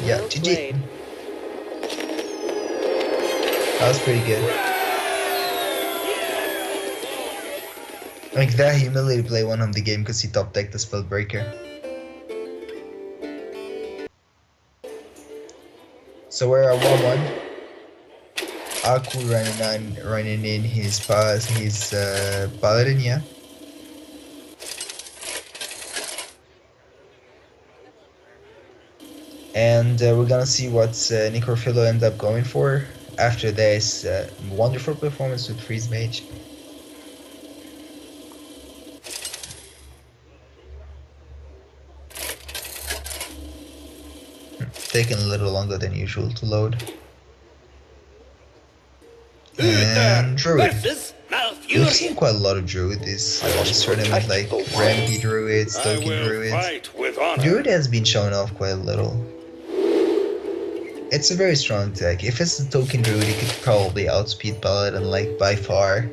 Yeah, GG. That was pretty good. Like that humility play won him the game because he top decked the Spellbreaker. So we're at 1-1. Aku running in his Paladin, yeah. And we're gonna see what Necrophilo ends up going for after this wonderful performance with Freeze Mage. Taking a little longer than usual to load. And Druid. We've seen quite a lot of Druid this tournament, like Rampy Druids, Token Druids. Druid has been shown off quite a little. It's a very strong deck. If it's a Token Druid, it could probably outspeed Paladin like by far.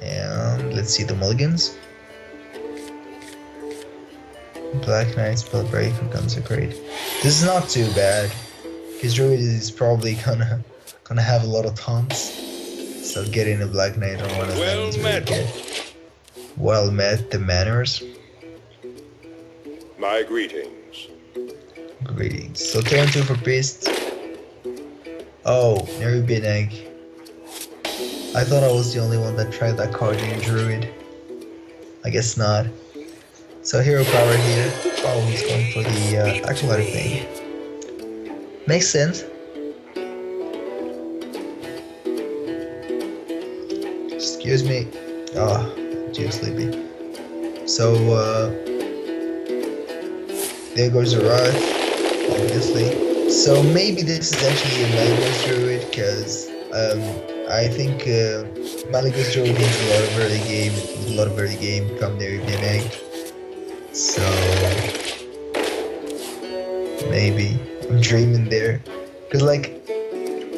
And let's see the mulligans. Black Knight, Spellbreaker, Consecrate. This is not too bad, because Druid is probably gonna have a lot of taunts. So getting a Black Knight on one of them is really good. Well met, the manners. My greetings. Greetings. So turn 2 for Priest. Oh, Nerubian Egg. I thought I was the only one that tried that card in Druid. I guess not. So hero power here. Oh, he's going for the Acolyte thing. Makes sense. Excuse me. Oh, I'm too sleepy. So there goes the Wrath, obviously. So maybe this is actually a Malygos Druid, because I think Malygos Druid needs a lot of early game, come there with an egg. So maybe I'm dreaming there, because like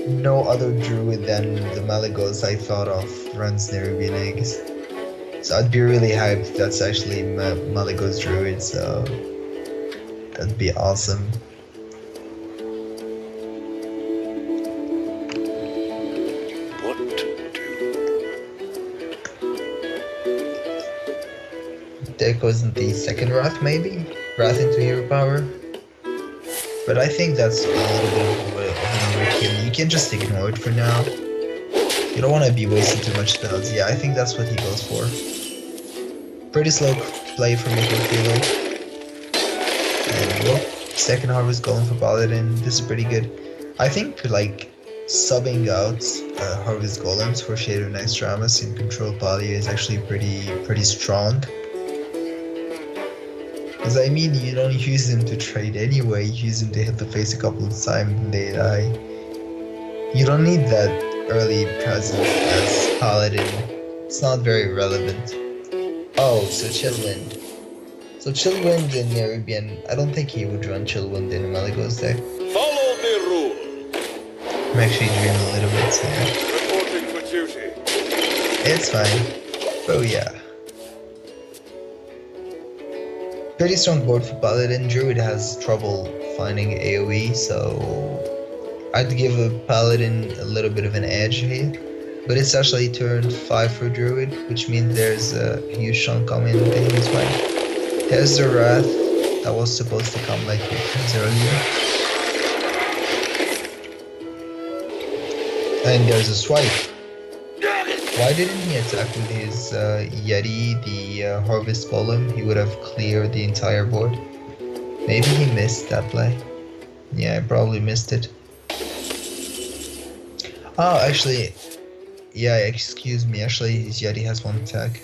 no other Druid than the Malygos I thought of runs Nerubian eggs. So I'd be really hyped if that's actually Malygos Druid, so that'd be awesome. What to do? There goes the second Wrath, maybe? Wrath into hero power? But I think that's a little bit of an overkill. You can just ignore it for now. You don't want to be wasting too much spells. Yeah, I think that's what he goes for. Pretty slow play from Necrophilo. And nope, second Harvest going for Paladin. This is pretty good. I think like subbing out Harvest Golems for Shadow Knight's Dramas in Control Palio is actually pretty strong. Because I mean, you don't use them to trade anyway, you use them to hit the face a couple of times and they die. You don't need that early presence as Paladin. It's not very relevant. Oh, so Chillwind. So Chillwind in Nerubian, I don't think he would run Chillwind in a Malygos deck. Follow the rule. I'm actually dreaming a little bit, so yeah. Reporting for duty. It's fine. Oh yeah. Pretty strong board for Paladin. Druid has trouble finding AoE, so I'd give a Paladin a little bit of an edge here. But it's actually turn 5 for Druid, which means there's a huge chunk coming into his way. There's the Wrath that was supposed to come like 8 turns earlier. And there's a Swipe. Why didn't he attack with his Yeti, the Harvest Golem? He would have cleared the entire board. Maybe he missed that play. Yeah, I probably missed it. Oh, actually, yeah, excuse me. Actually, his Yeti has 1 attack.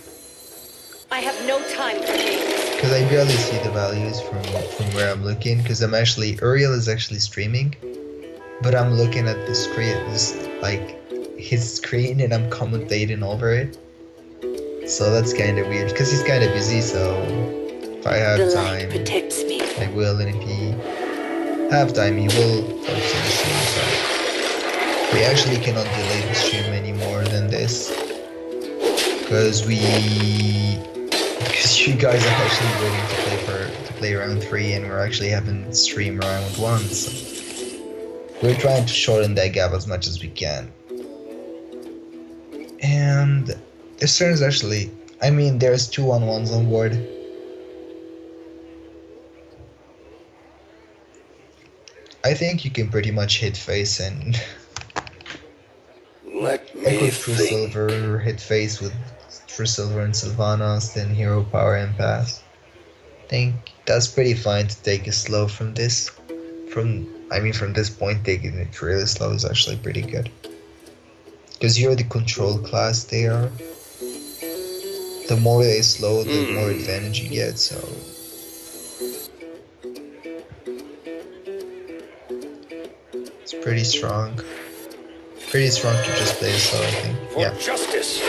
I have no time for games. Because I barely see the values from where I'm looking. Because I'm actually, Uriel is actually streaming. But I'm looking at the screen, his screen, and I'm commentating over it. So that's kind of weird, because he's kind of busy, so if I have time, protects me. I will, and if he have time, he will focus on the stream, so we actually cannot delay the stream any more than this, because you guys are actually waiting to play round 3, and we're actually having stream round 1, so we're trying to shorten that gap as much as we can. And this turn is actually, I mean, there's 2 1/1s on board. I think you can pretty much hit face and Let me echo True think. Silver, hit face with True Silver and Sylvanas, then Hero Power and pass. I think that's pretty fine to take it slow from this. From this point, taking it really slow is actually pretty good. Because you're the control class there. The more they slow, the more advantage you get, so... It's pretty strong. Pretty strong to just play slow, I think. For Yeah. justice.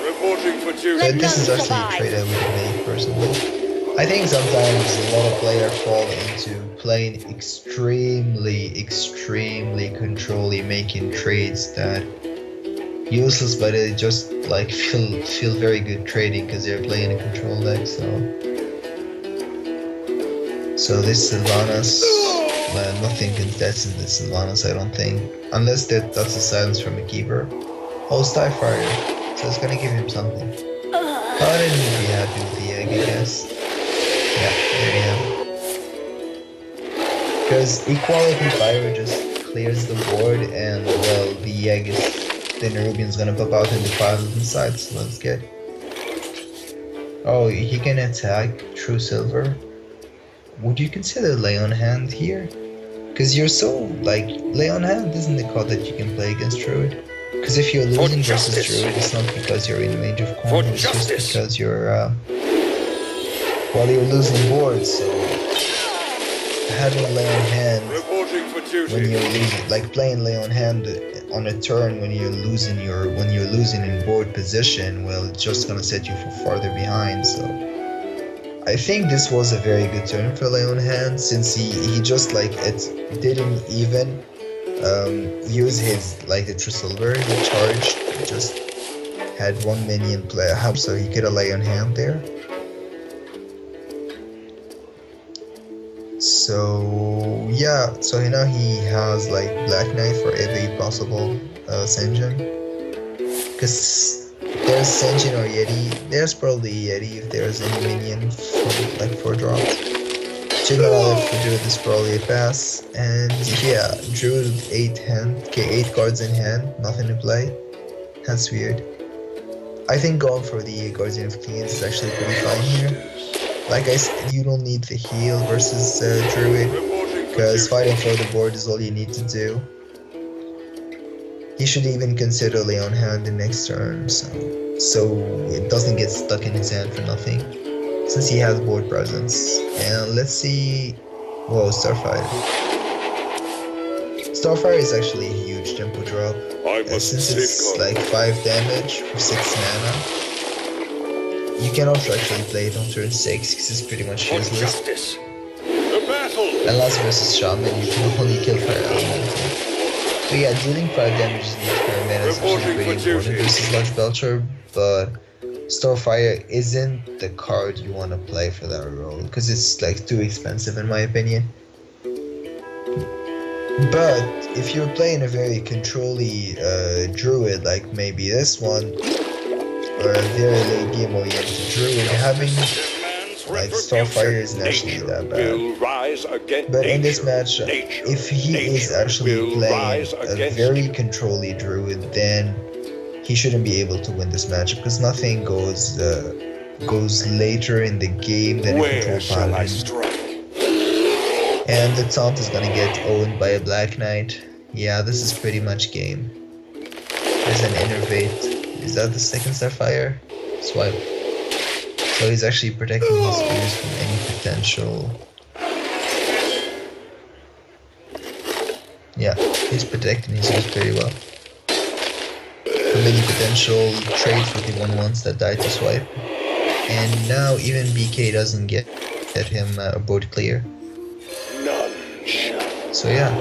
Reporting for duty. But this is actually a trade I would make, personally. I think sometimes a lot of players fall into playing extremely control-y, making trades that useless, but they just like feel very good trading because they're playing a control deck. So this Sylvanas, nothing contests in this Sylvanas, I don't think, unless that's a silence from a keeper. Oh, Starfire, so it's gonna give him something. Paladin would be happy with the egg, I guess. Yeah, there you have it. Because Equality Fire just clears the board, and well, the egg is, the Nerubian's gonna pop out in the 5 inside, so let's get. Oh, he can attack True Silver. Would you consider Lay on Hand here? Because you're so, like, Lay on Hand isn't the card that you can play against Druid. Because if you're losing versus Druid, it's not because you're in range of combo, it's just because you're, well, you're losing boards, so having Lay on Hand when you're losing, like playing Lay on Hand on a turn when you're losing in board position, well, it's just gonna set you for farther behind. So I think this was a very good turn for Lay on Hand, since he just like it didn't even use his like the True Silver. He charged, just had 1 minion play up, so he could have Lay on Hand there. So yeah, so now he has like Black Knight for every possible Senjin. Because there's Senjin or Yeti. There's probably Yeti if there's any minion for like 4 drops. Chigala for Druid is probably a pass. And yeah, Druid 8 cards in hand, nothing to play. That's weird. I think going for the Guardian of Cleans is actually pretty fine here. Like I said, you don't need the heal versus Druid, because fighting for the board is all you need to do. He should even consider lay on hand the next turn, so it doesn't get stuck in his hand for nothing, since he has board presence. And let's see. Whoa, Starfire. Starfire is actually a huge tempo drop, since it's like 5 damage for 6 mana. You can also actually play it on turn 6 because it's pretty much useless. Unless versus Shaman, you can only kill Fire Elemental. But yeah, dealing 5 damage in each pair of mana is actually pretty important versus Large Belcher, but Starfire isn't the card you want to play for that role, because it's like too expensive in my opinion. But if you're playing a very controlly druid, like maybe this one, or a very late game oriented druid, having like Starfire isn't actually that bad. But in this match, if he is actually playing a very controlly druid, then he shouldn't be able to win this match, because nothing goes later in the game than a control paladin. And the taunt is gonna get owned by a Black Knight. Yeah, this is pretty much game. There's an Innervate. Is that the second Starfire? Swipe. So he's actually protecting his ears from any potential. Yeah, he's protecting his ears pretty well. From any potential trades with the 1/1s that die to swipe. And now even BK doesn't get him a board clear. So yeah,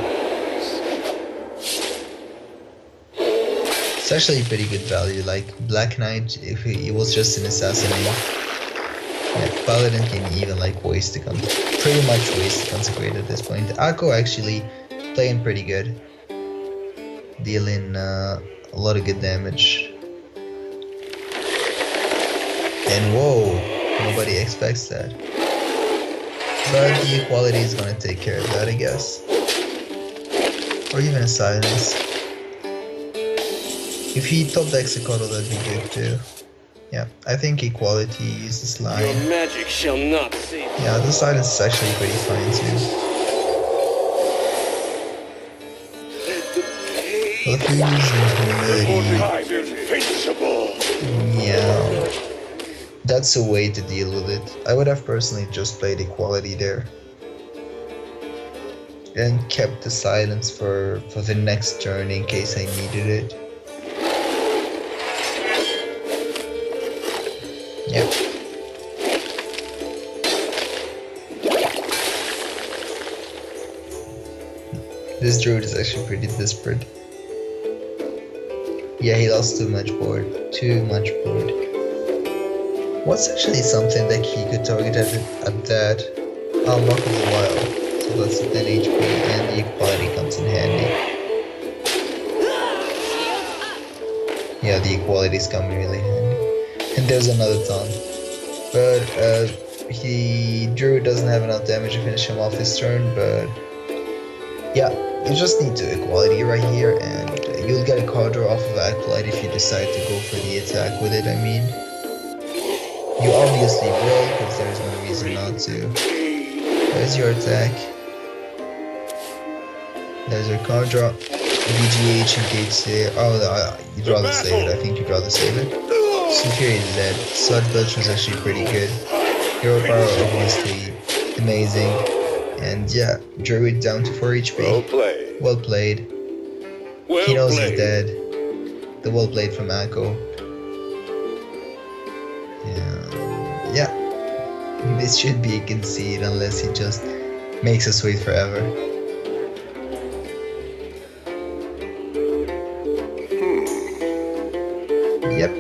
it's actually pretty good value. Like Black Knight, if he was just an assassinate, yeah, Paladin can even like pretty much waste the Consecrate at this point. Akko actually playing pretty good, dealing a lot of good damage. And whoa, nobody expects that. But the equality is gonna take care of that, I guess. Or even a silence. If he top decks a Cuddle, that'd be good too. Yeah, I think equality uses line. Your magic shall not save. Yeah, the silence is actually pretty fine too. Well, if you're using humility, yeah, that's a way to deal with it. I would have personally just played equality there. And kept the silence for the next turn in case I needed it. Yep. This druid is actually pretty desperate. Yeah, he lost too much board. Too much board. What's actually something that he could target at that? Mark of the Wild. So that's 10 HP and the equality comes in handy. Yeah, the equality is coming really handy. And there's another taunt. But Druid doesn't have enough damage to finish him off this turn, but yeah, you just need to equality right here and you'll get a card draw off of Acolyte if you decide to go for the attack with it, I mean. You obviously will, because there's no reason not to. There's your attack. There's your card draw. VGH engage there. Oh, you'd rather save it. I think you'd rather save it. Superior is dead. Sludge Belch was actually pretty good. Hero Power obviously amazing. And yeah, Druid down to 4 HP. Well played. He knows he's dead. The well played from Akko. Yeah. This should be a concede unless he just makes us wait forever. Yep.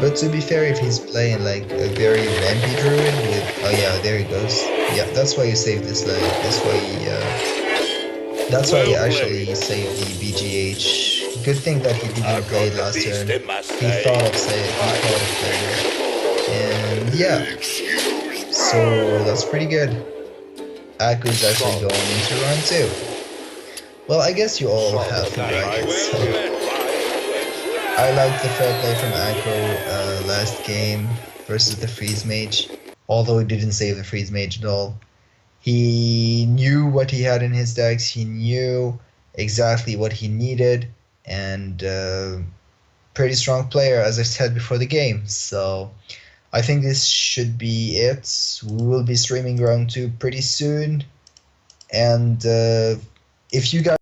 But to be fair, if he's playing like a very rampy druid with... Oh yeah, there he goes. Yeah, that's why you saved this leg. That's why you actually saved the BGH. Good thing that he didn't play it last turn. He thought of playing it. And yeah. So that's pretty good. Akko's actually going into round 2. Well, I guess you all have to like it, so. I liked the fair play from Akko last game versus the Freeze Mage. Although he didn't save the Freeze Mage at all. He knew what he had in his decks. He knew exactly what he needed, and pretty strong player, as I said before the game. So I think this should be it. We will be streaming round 2 pretty soon, and if you guys